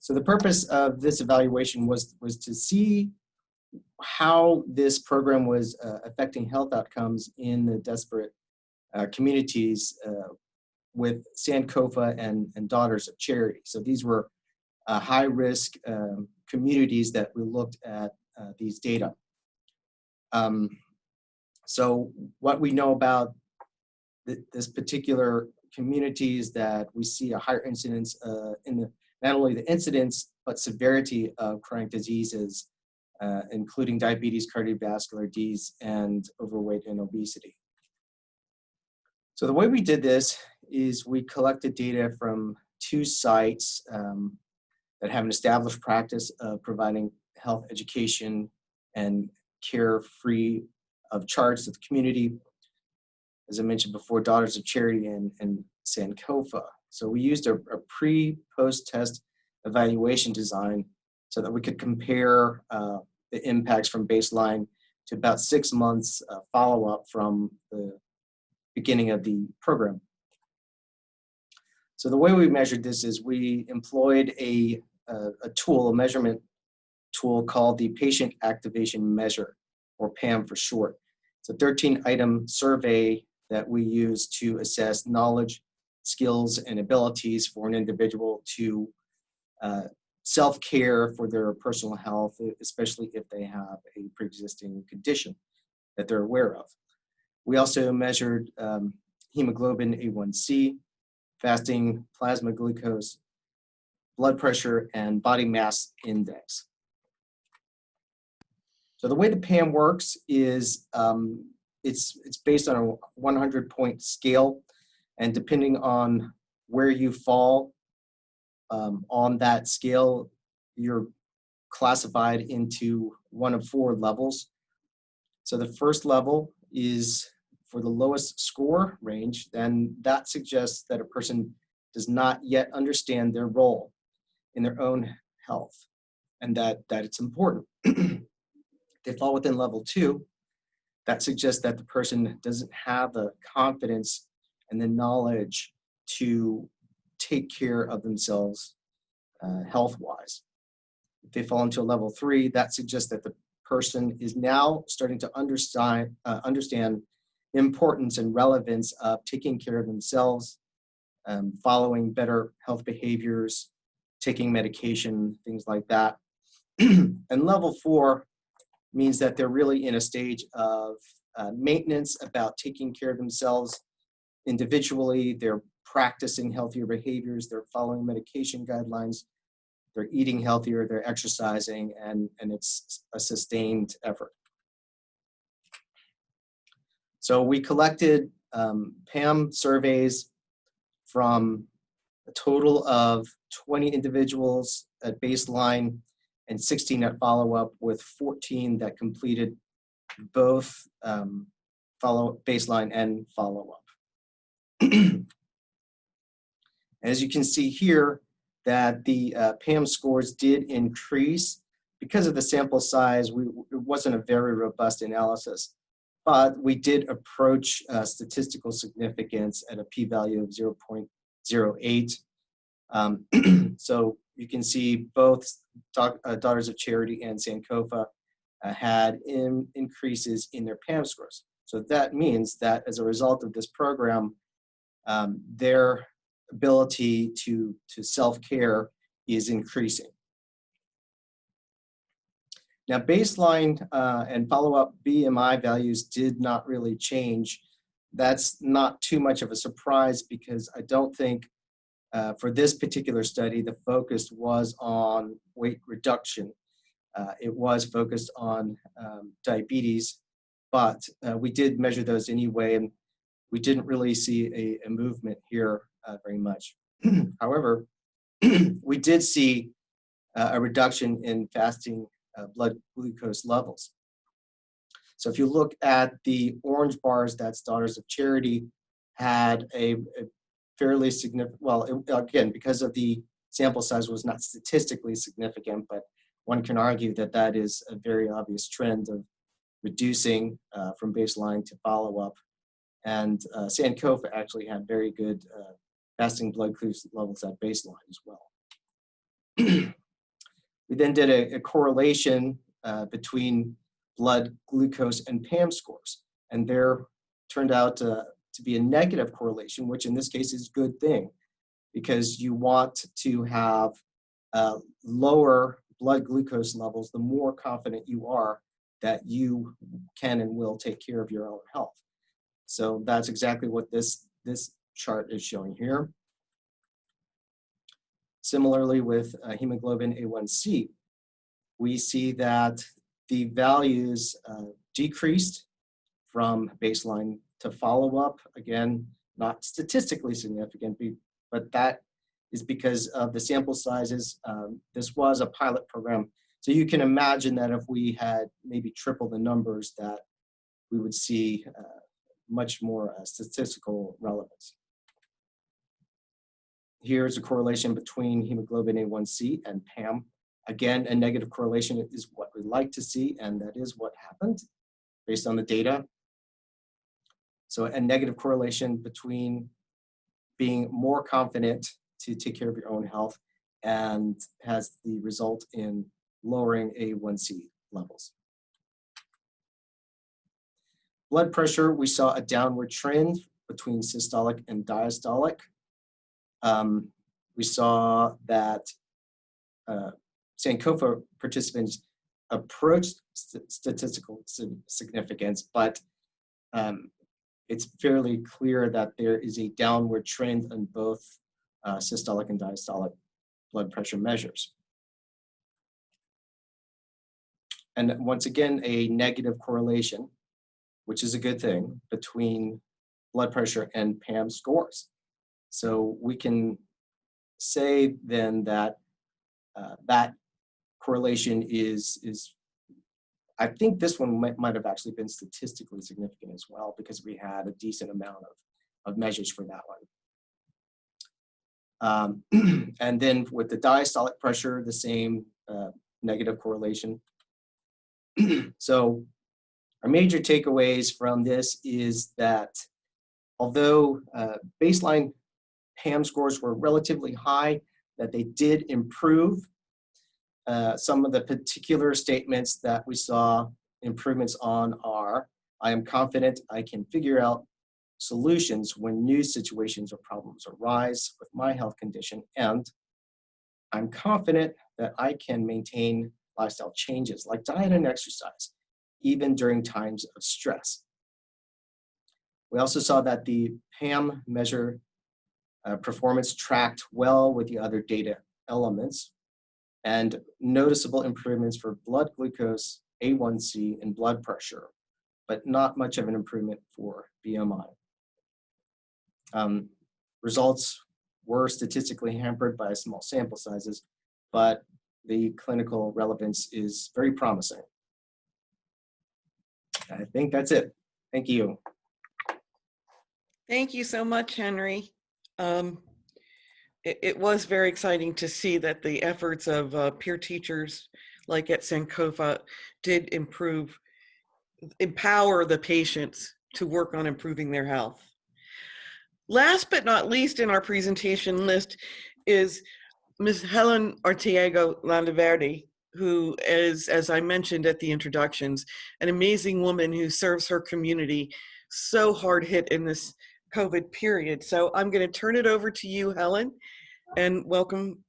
the purpose of this evaluation was to see how this program was affecting health outcomes in the disparate communities with Sankofa and Daughters of Charity. So these were high-risk communities that we looked at these data. So what we know about this particular community is that we see a higher incidence in not only the incidence, but severity of chronic diseases, including diabetes, cardiovascular disease, and overweight and obesity. So the way we did this is we collected data from 2 sites that have an established practice of providing health education and care free of charge to the community. As I mentioned before, Daughters of Charity and Sankofa. So we used a pre-post test evaluation design so that we could compare the impacts from baseline to about 6 months follow-up from the beginning of the program. So the way we measured this is we employed a tool, a measurement tool called the Patient Activation Measure, or PAM for short. It's a 13-item survey that we use to assess knowledge, skills, and abilities for an individual to self-care for their personal health, especially if they have a pre-existing condition that they're aware of. We also measured hemoglobin A1C, fasting plasma glucose, blood pressure, and body mass index. So the way the PAM works is it's based on a 100-point scale, and depending on where you fall on that scale, you're classified into one of 4 levels. So the first level is for the lowest score range, then that suggests that a person does not yet understand their role in their own health and that it's important. They fall within level 2. That suggests that the person doesn't have the confidence and the knowledge to take care of themselves health-wise. If they fall into a level 3, that suggests that the person is now starting to understand the importance and relevance of taking care of themselves, following better health behaviors, taking medication, things like that. And level 4 means that they're really in a stage of maintenance about taking care of themselves individually. They're practicing healthier behaviors, they're following medication guidelines, they're eating healthier, they're exercising, and it's a sustained effort. So we collected PAM surveys from a total of 20 individuals at baseline and 16 at follow-up, with 14 that completed both baseline and follow-up. As you can see here, that the PAM scores did increase. Because of the sample size, it wasn't a very robust analysis, but we did approach statistical significance at a p-value of 0.08. So you can see both Daughters of Charity and Sankofa had increases in their PAM scores. So that means that as a result of this program, their ability to self-care is increasing. Now, baseline and follow-up BMI values did not really change. That's not too much of a surprise because I don't think for this particular study, the focus was on weight reduction. It was focused on diabetes, but we did measure those anyway, and we didn't really see a movement here very much. However, we did see a reduction in fasting blood glucose levels. So if you look at the orange bars, that's Daughters of Charity, had a fairly significant, well, again, because of the sample size was not statistically significant, but one can argue that that is a very obvious trend of reducing from baseline to follow-up. And Sankofa actually had very good fasting blood glucose levels at baseline as well. We then did a correlation between blood glucose and PAM scores. And there turned out to be a negative correlation, which in this case is a good thing, because you want to have lower blood glucose levels the more confident you are that you can and will take care of your own health. So that's exactly what this chart is showing here. Similarly with hemoglobin A1C, we see that the values decreased from baseline to follow-up. Again, not statistically significant, but that is because of the sample sizes. This was a pilot program. So you can imagine that if we had maybe triple the numbers, that we would see much more statistical relevance. Here's a correlation between hemoglobin A1C and PAM. Again, a negative correlation is what we like to see, and that is what happened based on the data. So a negative correlation between being more confident to take care of your own health and has the result in lowering A1C levels. Blood pressure, we saw a downward trend between systolic and diastolic. We saw that Sankofa participants approached statistical significance, but it's fairly clear that there is a downward trend in both systolic and diastolic blood pressure measures. And once again, a negative correlation, which is a good thing, between blood pressure and PAM scores. So we can say then that that correlation is I think this one might have actually been statistically significant as well, because we had a decent amount of measures for that one. And then with the diastolic pressure, the same negative correlation. So our major takeaways from this is that although baseline PAM scores were relatively high, that they did improve. Some of the particular statements that we saw improvements on are, I am confident I can figure out solutions when new situations or problems arise with my health condition, and I'm confident that I can maintain lifestyle changes like diet and exercise, even during times of stress. We also saw that the PAM measure performance tracked well with the other data elements, and noticeable improvements for blood glucose, A1C, and blood pressure, but not much of an improvement for BMI. Results were statistically hampered by small sample sizes, but the clinical relevance is very promising. I think that's it. Thank you. Thank you so much, Henry. It was very exciting to see that the efforts of peer teachers like at Sankofa did empower the patients to work on improving their health. Last but not least in our presentation list is Ms. Helen Arteaga Lavandaverde, who is, as I mentioned at the introductions, an amazing woman who serves her community so hard hit in this COVID period. So I'm going to turn it over to you, Helen, and welcome.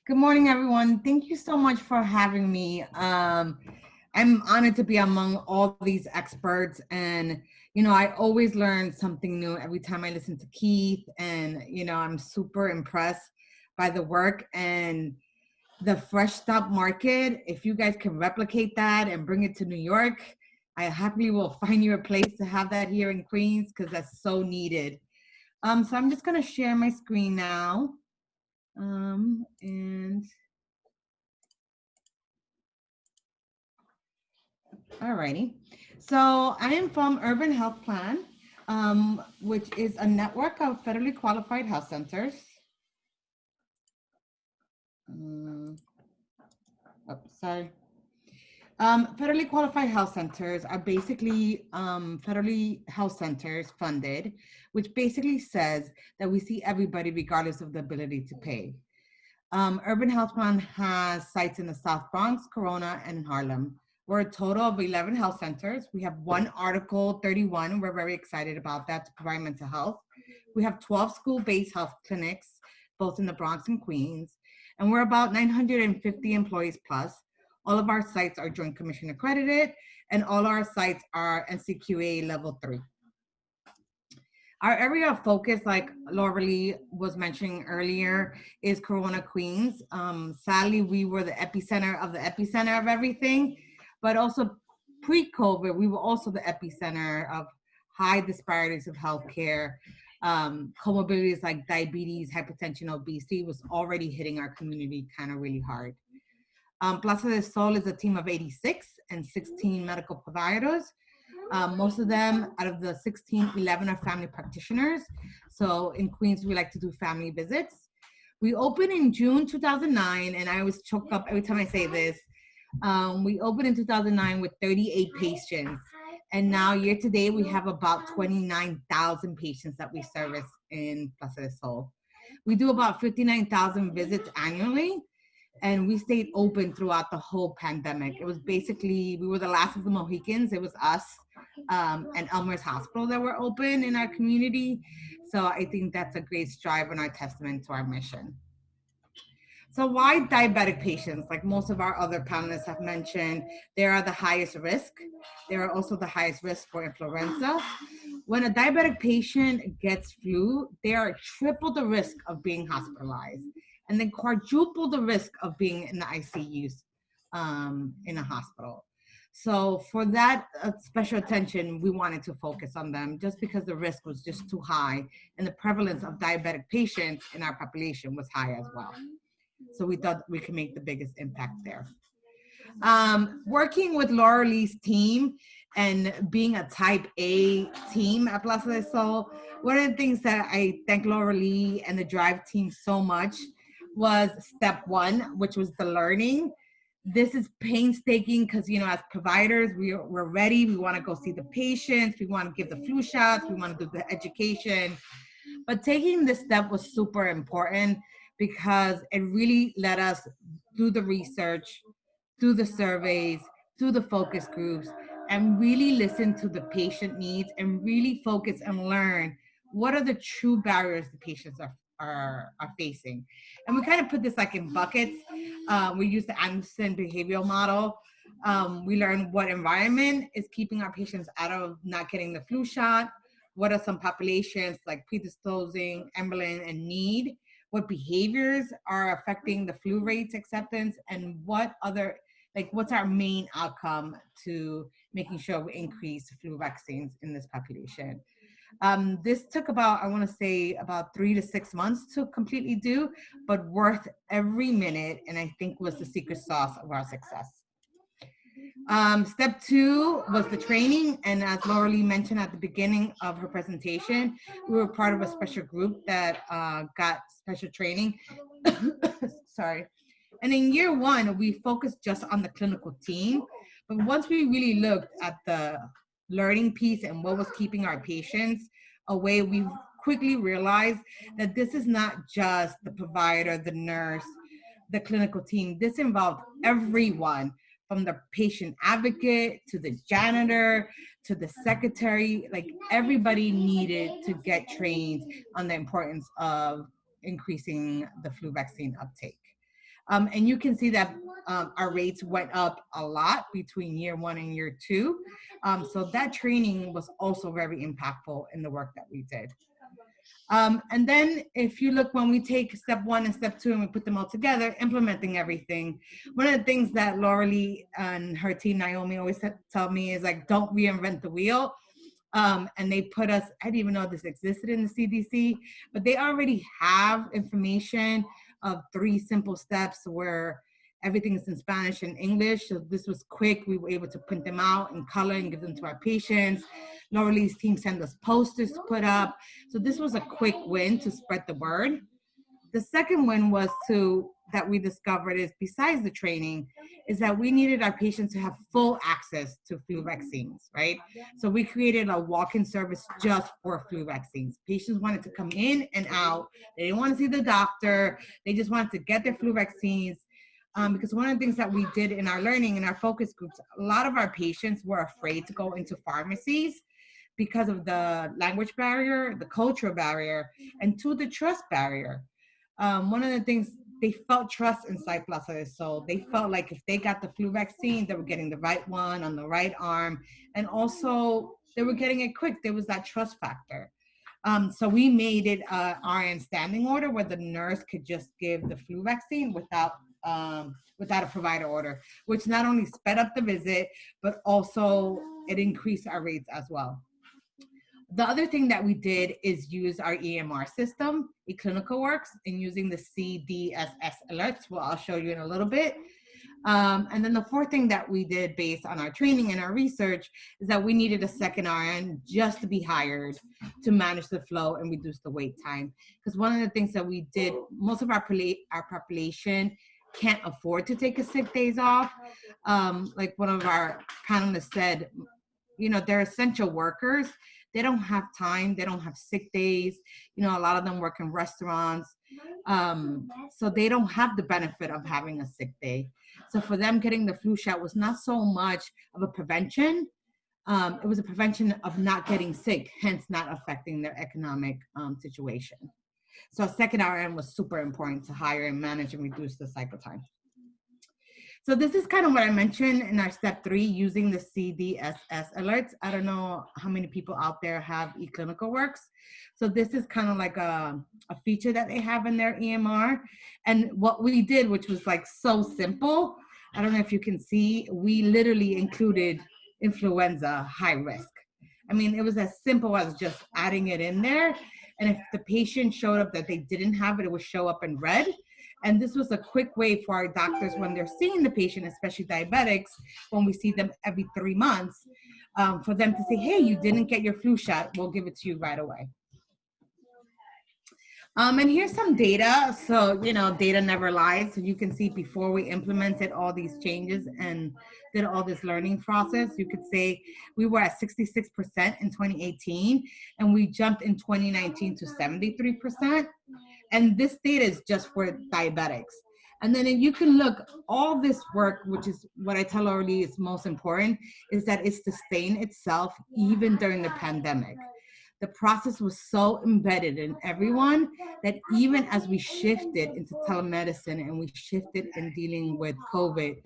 Good morning, everyone. Thank you so much for having me. I'm honored to be among all these experts, and you know, I always learn something new every time I listen to Keith, and you know, I'm super impressed by the work and the fresh stop market. If you guys can replicate that and bring it to New York, I happily will find you a place to have that here in Queens, because that's so needed. So I'm just gonna share my screen now. And alrighty. So I am from Urban Health Plan, which is a network of federally qualified health centers. Sorry. Federally qualified health centers are basically federally health centers funded, which basically says that we see everybody regardless of the ability to pay. Urban Health Plan has sites in the South Bronx, Corona, and in Harlem. We're a total of 11 health centers. We have one Article 31. We're very excited about that to provide mental health. We have 12 school-based health clinics, both in the Bronx and Queens. And we're about 950 employees plus. All of our sites are Joint Commission accredited, and all our sites are NCQA level 3. Our area of focus, like Laura Lee was mentioning earlier, is Corona, Queens. Sadly, we were the epicenter of everything, but also pre-COVID, we were also the epicenter of high disparities of healthcare. Comorbidities like diabetes, hypertension, obesity was already hitting our community kind of really hard. Plaza del Sol is a team of 86 and 16 medical providers. Most of them, out of the 16, 11 are family practitioners. So in Queens, we like to do family visits. We opened in June 2009, and I always choke up every time I say this. We opened in 2009 with 38 patients. And now year to date, we have about 29,000 patients that we service in Plaza del Sol. We do about 59,000 visits annually. And we stayed open throughout the whole pandemic. It was basically, we were the last of the Mohicans. It was us and Elmer's Hospital that were open in our community. So I think that's a great strive and our testament to our mission. So why diabetic patients? Like most of our other panelists have mentioned, they are the highest risk. They are also the highest risk for influenza. When a diabetic patient gets flu, they are triple the risk of being hospitalized, and then quadruple the risk of being in the ICUs in a hospital. So for that special attention, we wanted to focus on them just because the risk was just too high, and the prevalence of diabetic patients in our population was high as well. So we thought we could make the biggest impact there. Working with Laura Lee's team and being a type A team at Plaza del Sol, one of the things that I thank Laura Lee and the Drive team so much was step one, which was the learning. This is painstaking because, you know, as providers, we're ready. We want to go see the patients. We want to give the flu shots. We want to do the education. But taking this step was super important because it really let us do the research, do the surveys, do the focus groups, and really listen to the patient needs and really focus and learn what are the true barriers the patients are facing. And we kind of put this like in buckets. We use the Anderson behavioral model. We learn what environment is keeping our patients out of not getting the flu shot. What are some populations like predisposing, ambulant, and need? What behaviors are affecting the flu rates acceptance, and what other, like what's our main outcome to making sure we increase flu vaccines in this population. This took about, I want to say about 3 to 6 months to completely do, but worth every minute, and I think was the secret sauce of our success. Step 2 was the training, and as Laura Lee mentioned at the beginning of her presentation, we were part of a special group that got special training. Sorry. And in year 1, we focused just on the clinical team, but once we really looked at the learning piece and what was keeping our patients away, we quickly realized that this is not just the provider, the nurse, the clinical team. This involved everyone, from the patient advocate to the janitor to the secretary. Like everybody needed to get trained on the importance of increasing the flu vaccine uptake. And you can see that our rates went up a lot between year 1 and year 2. So that training was also very impactful in the work that we did. And then if you look, when we take step 1 and step 2 and we put them all together, implementing everything, one of the things that Laura Lee and her team, Naomi, always tell me is like, don't reinvent the wheel. And they put us, I didn't even know this existed in the CDC, but they already have information of 3 simple steps where everything is in Spanish and English. So this was quick. We were able to print them out in color and give them to our patients. Laura Lee's team sent us posters to put up. So this was a quick win to spread the word. The second win was that we discovered is, besides the training, is that we needed our patients to have full access to flu vaccines, right? So we created a walk-in service just for flu vaccines. Patients wanted to come in and out. They didn't want to see the doctor. They just wanted to get their flu vaccines. Because one of the things that we did in our learning, in our focus groups, a lot of our patients were afraid to go into pharmacies because of the language barrier, the cultural barrier, and the trust barrier. One of the things, they felt trust inside Plaza del Sol. They felt like if they got the flu vaccine, they were getting the right one on the right arm. And also they were getting it quick. There was that trust factor. So we made it RN standing order where the nurse could just give the flu vaccine without a provider order, which not only sped up the visit, but also it increased our rates as well. The other thing that we did is use our EMR system, eClinicalWorks, and using the CDSS alerts, well, I'll show you in a little bit. And then the fourth thing that we did based on our training and our research is that we needed a second RN just to be hired to manage the flow and reduce the wait time. Because one of the things that we did, most of our population can't afford to take a sick days off. Like one of our panelists said, you know, they're essential workers. They don't have time. They don't have sick days. You know, a lot of them work in restaurants. So they don't have the benefit of having a sick day. So for them, getting the flu shot was not so much of a prevention. It was a prevention of not getting sick, hence not affecting their economic situation. So a second RN was super important to hire and manage and reduce the cycle time. So this is kind of what I mentioned in our step 3, using the CDSS alerts. I don't know how many people out there have eClinicalWorks. So this is kind of like a feature that they have in their EMR. And what we did, which was like so simple, I don't know if you can see, we literally included influenza high risk. I mean, it was as simple as just adding it in there. And if the patient showed up that they didn't have it, it would show up in red. And this was a quick way for our doctors when they're seeing the patient, especially diabetics, when we see them every 3 months, for them to say, hey, you didn't get your flu shot, we'll give it to you right away. And here's some data. So, you know, data never lies. So you can see before we implemented all these changes and did all this learning process, you could say we were at 66% in 2018, and we jumped in 2019 to 73%. And this data is just for diabetics. And then you can look, all this work, which is what I tell already is most important, is that it sustained itself even during the pandemic. The process was so embedded in everyone that even as we shifted into telemedicine and we shifted in dealing with COVID,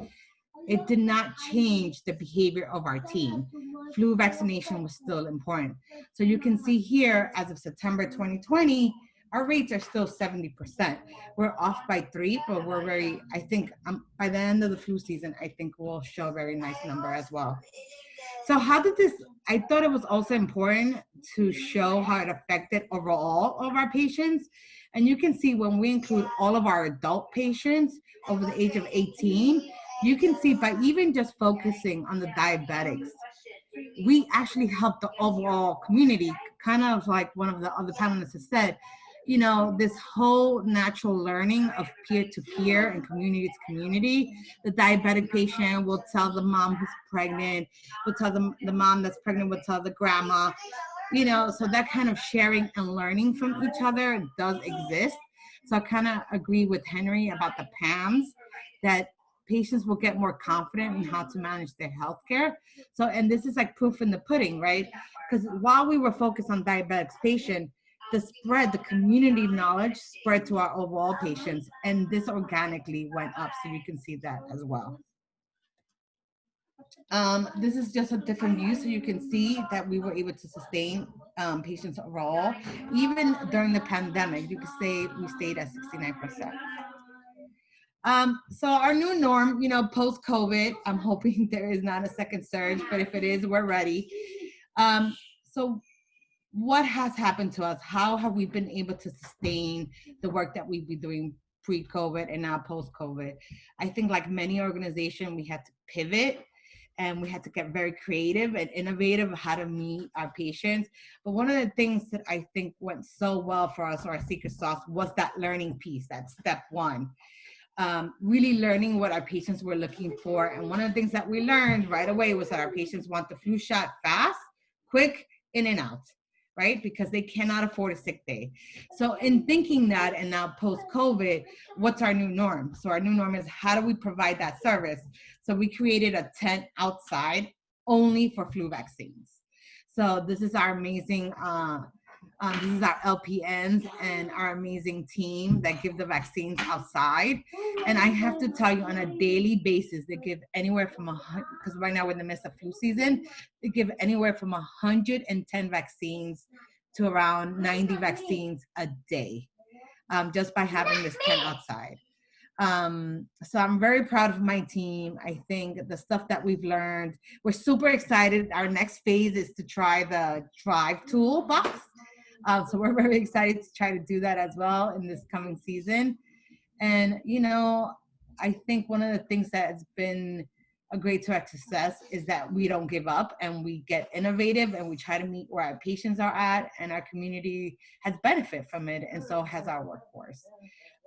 it did not change the behavior of our team. Flu vaccination was still important. So you can see here, as of September 2020, our rates are still 70%. We're off by 3, but we're very, I think by the end of the flu season, I think we'll show a very nice number as well. So how did this, I thought it was also important to show how it affected overall of our patients. And you can see when we include all of our adult patients over the age of 18, you can see by even just focusing on the diabetics, we actually help the overall community, kind of like one of the other panelists has said, you know, this whole natural learning of peer-to-peer and community-to-community. The diabetic patient will tell the mom who's pregnant, will tell the mom that's pregnant, will tell the grandma, you know, so that kind of sharing and learning from each other does exist. So I kind of agree with Henry about the PAMs, that patients will get more confident in how to manage their healthcare. So, and this is like proof in the pudding, right? Because while we were focused on diabetics patient, the community knowledge spread to our overall patients, and this organically went up. So you can see that as well. This is just a different view, so you can see that we were able to sustain patients overall. Even during the pandemic, you could say we stayed at 69%. So our new norm, you know, post-COVID, I'm hoping there is not a second surge, but if it is, we're ready. So what has happened to us? How have we been able to sustain the work that we've been doing pre-COVID and now post-COVID? I think like many organizations, we had to pivot and we had to get very creative and innovative how to meet our patients. But one of the things that I think went so well for us, or our secret sauce, was that learning piece, that step 1. really learning what our patients were looking for. And one of the things that we learned right away was that our patients want the flu shot fast, quick, in and out, right? Because they cannot afford a sick day. So in thinking that, and now post-COVID, what's our new norm? So our new norm is, how do we provide that service? So we created a tent outside only for flu vaccines. So this is our amazing, this is our LPNs and our amazing team that give the vaccines outside. And I have to tell you, on a daily basis, they give anywhere from because right now we're in the midst of flu season, they give anywhere from 110 vaccines to around 90 vaccines a day, just by having this tent outside. So I'm very proud of my team. I think the stuff that we've learned, we're super excited. Our next phase is to try the Drive toolbox. So we're very excited to try to do that as well in this coming season. And, you know, I think one of the things that has been a great success is that we don't give up and we get innovative and we try to meet where our patients are at, and our community has benefit from it, and so has our workforce.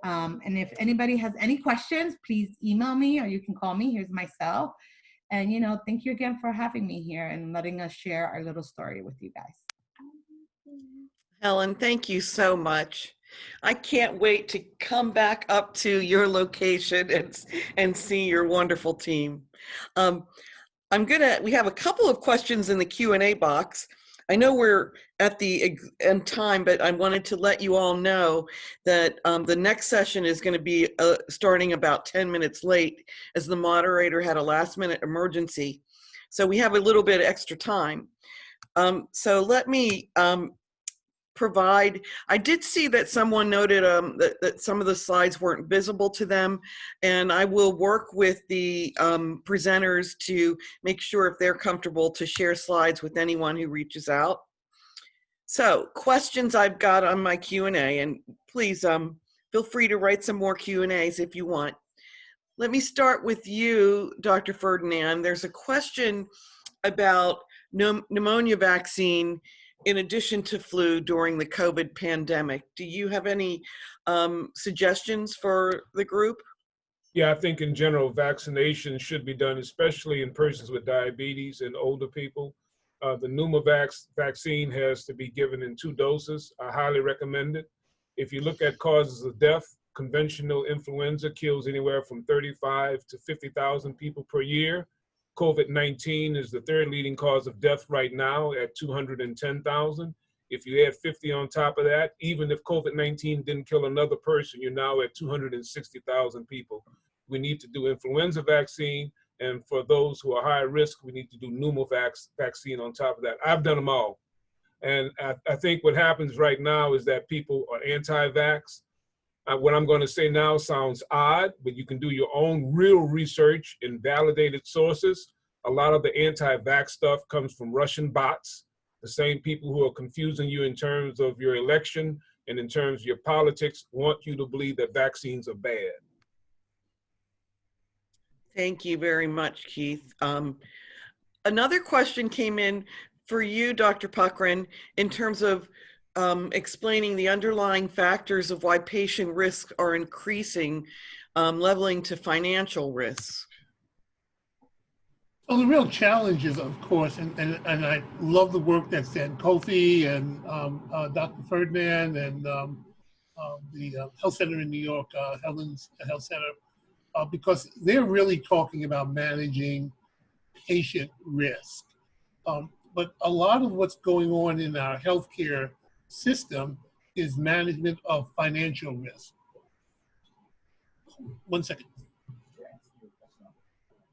And if anybody has any questions, please email me or you can call me. Here's my cell. And, you know, thank you again for having me here and letting us share our little story with you guys. Helen, thank you so much. I can't wait to come back up to your location and see your wonderful team. We have a couple of questions in the Q&A box. I know we're at the end time, but I wanted to let you all know that the next session is going to be starting about 10 minutes late, as the moderator had a last-minute emergency. So we have a little bit extra time. So let me provide, I did see that someone noted that some of the slides weren't visible to them, and I will work with the presenters to make sure if they're comfortable to share slides with anyone who reaches out. So questions I've got on my Q&A, and please feel free to write some more Q&As if you want. Let me start with you, Dr. Ferdinand. There's a question about pneumonia vaccine in addition to flu during the COVID pandemic. Do you have any suggestions for the group? Yeah, I think in general, vaccination should be done, especially in persons with diabetes and older people. The Pneumovax vaccine has to be given in 2 doses. I highly recommend it. If you look at causes of death, conventional influenza kills anywhere from 35 to 50,000 people per year. COVID-19 is the 3rd leading cause of death right now at 210,000. If you add 50 on top of that, even if COVID-19 didn't kill another person, you're now at 260,000 people. We need to do influenza vaccine, and for those who are high risk, we need to do pneumovax vaccine on top of that. I've done them all. And I think what happens right now is that people are anti-vax. What I'm going to say now sounds odd, but you can do your own real research in validated sources. A lot of the anti-vax stuff comes from Russian bots, the same people who are confusing you in terms of your election and in terms of your politics want you to believe that vaccines are bad. Thank you very much, Keith. Another question came in for you, Dr. Puckrein, in terms of explaining the underlying factors of why patient risks are increasing, leveling to financial risks. Well, the real challenge is, of course, and I love the work that Sankofa and Dr. Ferdinand and the Health Center in New York, Helen's Health Center, because they're really talking about managing patient risk. But a lot of what's going on in our healthcare system is management of financial risk. 1 second.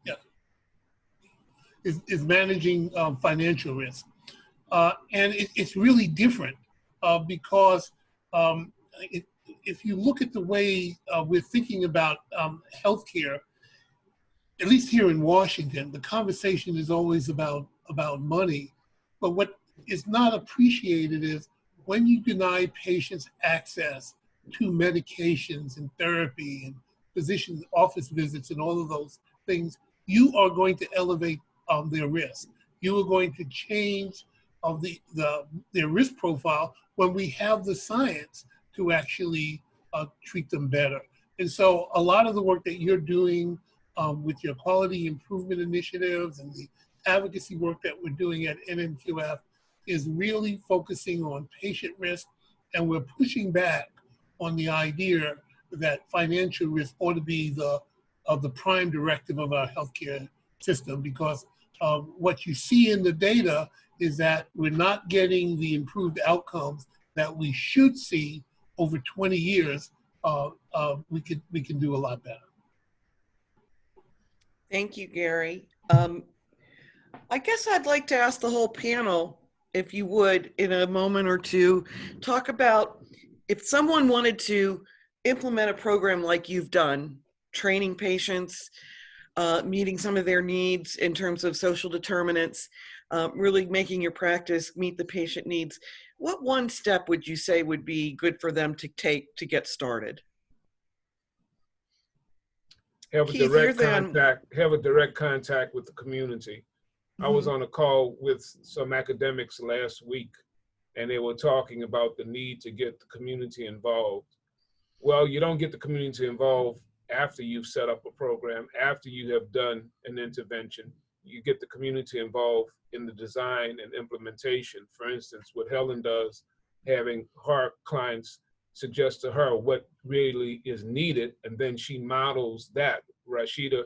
Yeah. Is managing financial risk. And it's really different because if you look at the way we're thinking about healthcare, at least here in Washington, the conversation is always about money. But what is not appreciated is when you deny patients access to medications and therapy and physician office visits and all of those things, you are going to elevate their risk. You are going to change their risk profile when we have the science to actually treat them better. And so a lot of the work that you're doing with your quality improvement initiatives and the advocacy work that we're doing at NMQF is really focusing on patient risk, and we're pushing back on the idea that financial risk ought to be the prime directive of our healthcare system, because what you see in the data is that we're not getting the improved outcomes that we should see over 20 years. We can do a lot better. Thank you, Gary. I guess I'd like to ask the whole panel, if you would, in a moment or two, talk about if someone wanted to implement a program like you've done, training patients, meeting some of their needs in terms of social determinants, really making your practice meet the patient needs. What one step would you say would be good for them to take to get started? Have a Keith, direct contact with the community. I was on a call with some academics last week, and they were talking about the need to get the community involved. Well, you don't get the community involved after you've set up a program, after you have done an intervention. You get the community involved in the design and implementation. For instance, what Helen does, having her clients suggest to her what really is needed, and then she models that. Rashida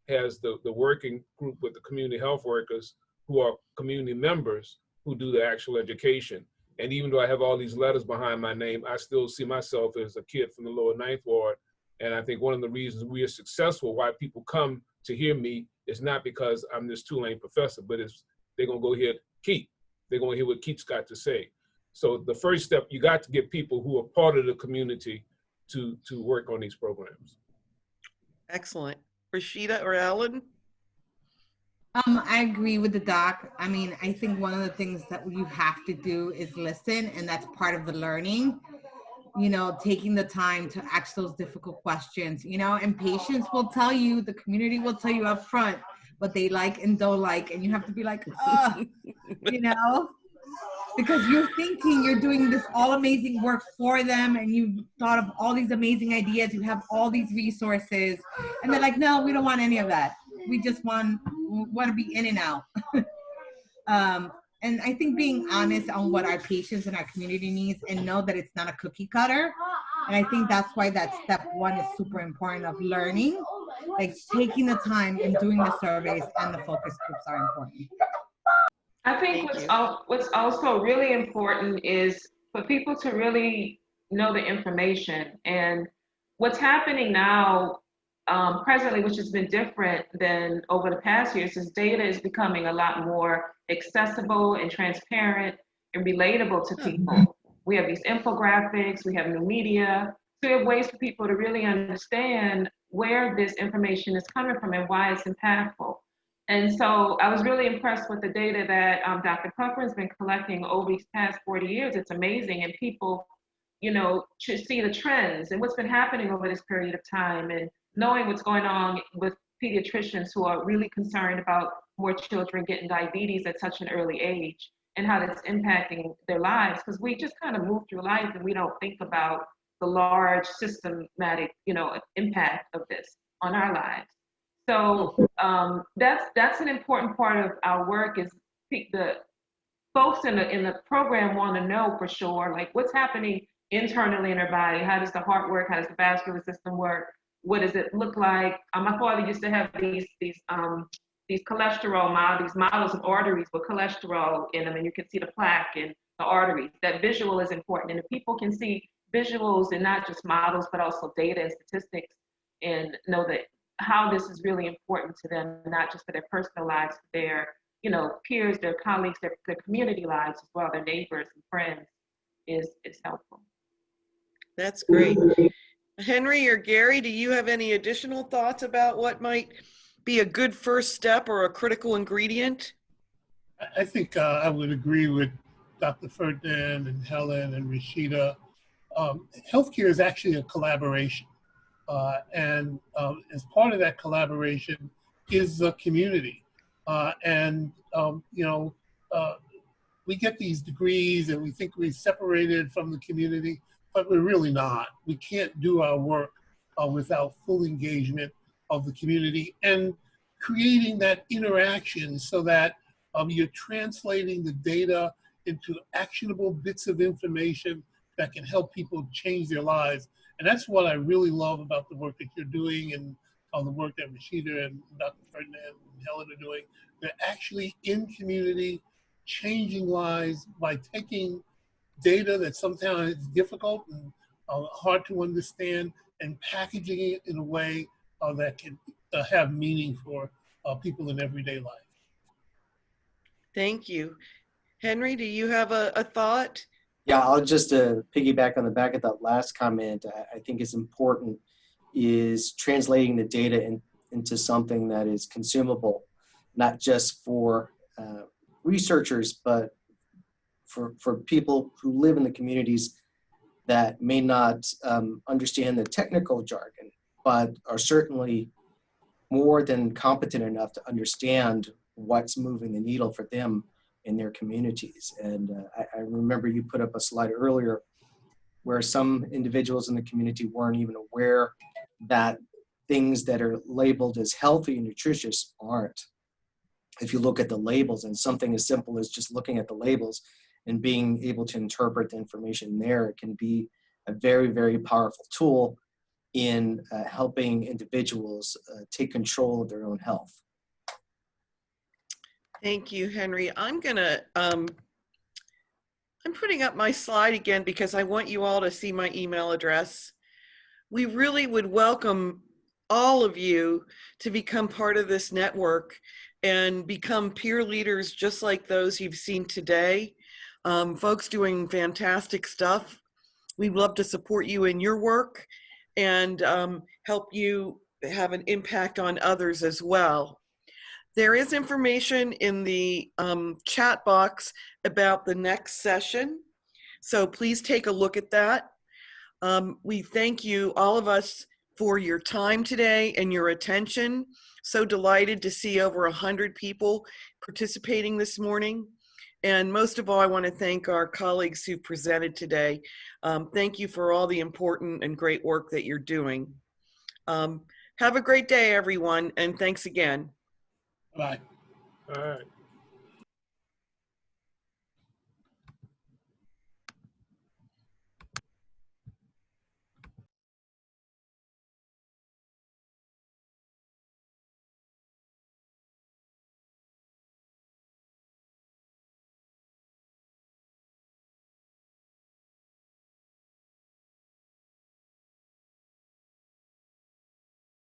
has the working group with the community health workers who are community members who do the actual education. And even though I have all these letters behind my name, I still see myself as a kid from the lower Ninth Ward. And I think one of the reasons we are successful, why people come to hear me, is not because I'm this Tulane professor, but it's they're gonna go hear Keith. They're gonna hear what Keith's got to say. So the first step, you got to get people who are part of the community to work on these programs. Excellent. Rashida or Helen? I agree with the doc. I mean, I think one of the things that you have to do is listen, and that's part of the learning. You know, taking the time to ask those difficult questions, you know, and patients will tell you, the community will tell you up front what they like and don't like, and you have to be like, you know, because you're thinking you're doing this all amazing work for them, and you've thought of all these amazing ideas, you have all these resources, and they're like, no, we don't want any of that. We just want to be in and out. And I think being honest on what our patients and our community needs, and know that it's not a cookie cutter. And I think that's why that step one is super important, of learning, like taking the time and doing the surveys and the focus groups are important. I think what's also really important is for people to really know the information. And what's happening now, presently, which has been different than over the past years, is data is becoming a lot more accessible and transparent and relatable to people. We have these infographics, we have new media, so we have ways for people to really understand where this information is coming from and why it's impactful. And so I was really impressed with the data that Dr. Puckrein's been collecting over these past 40 years. It's amazing, and people, you know, should see the trends and what's been happening over this period of time, and knowing what's going on with pediatricians who are really concerned about more children getting diabetes at such an early age and how that's impacting their lives. Because we just kind of move through life and we don't think about the large systematic, you know, impact of this on our lives. So that's an important part of our work, is the folks in the program want to know for sure, like, what's happening internally in their body. How does the heart work? How does the vascular system work? What does it look like? My father used to have these cholesterol models, these models of arteries with cholesterol in them, and you can see the plaque in the arteries. That visual is important, and if people can see visuals and not just models, but also data and statistics, and know that how this is really important to them, not just for their personal lives, but their, you know, peers, their colleagues, their community lives as well, their neighbors and friends, is helpful. That's great. Henry or Gary, do you have any additional thoughts about what might be a good first step or a critical ingredient? I think I would agree with Dr. Ferdinand and Helen and Rashida. Healthcare is actually a collaboration. And as part of that collaboration is the community. We get these degrees and we think we're separated from the community, but we're really not. We can't do our work without full engagement of the community, and creating that interaction so that you're translating the data into actionable bits of information that can help people change their lives. And that's what I really love about the work that you're doing, and the work that Rashida and Dr. Ferdinand and Helen are doing. They're actually in community, changing lives by taking data that sometimes is difficult and hard to understand, and packaging it in a way that can have meaning for people in everyday life. Thank you. Henry, do you have a thought? Yeah, I'll just piggyback on the back of that last comment. I think it's important is translating the data into something that is consumable, not just for researchers, but for people who live in the communities that may not understand the technical jargon, but are certainly more than competent enough to understand what's moving the needle for them in their communities. And I remember you put up a slide earlier where some individuals in the community weren't even aware that things that are labeled as healthy and nutritious aren't. If you look at the labels, and something as simple as just looking at the labels and being able to interpret the information there, it can be a very, very powerful tool in helping individuals take control of their own health. Thank you, Henry. I'm putting up my slide again because I want you all to see my email address. We really would welcome all of you to become part of this network and become peer leaders just like those you've seen today. Folks doing fantastic stuff. We'd love to support you in your work and help you have an impact on others as well. There is information in the chat box about the next session, so please take a look at that. We thank you, all of us, for your time today and your attention. So delighted to see over 100 people participating this morning. And most of all, I want to thank our colleagues who presented today. Thank you for all the important and great work that you're doing. Have a great day, everyone, and thanks again. Bye. All right.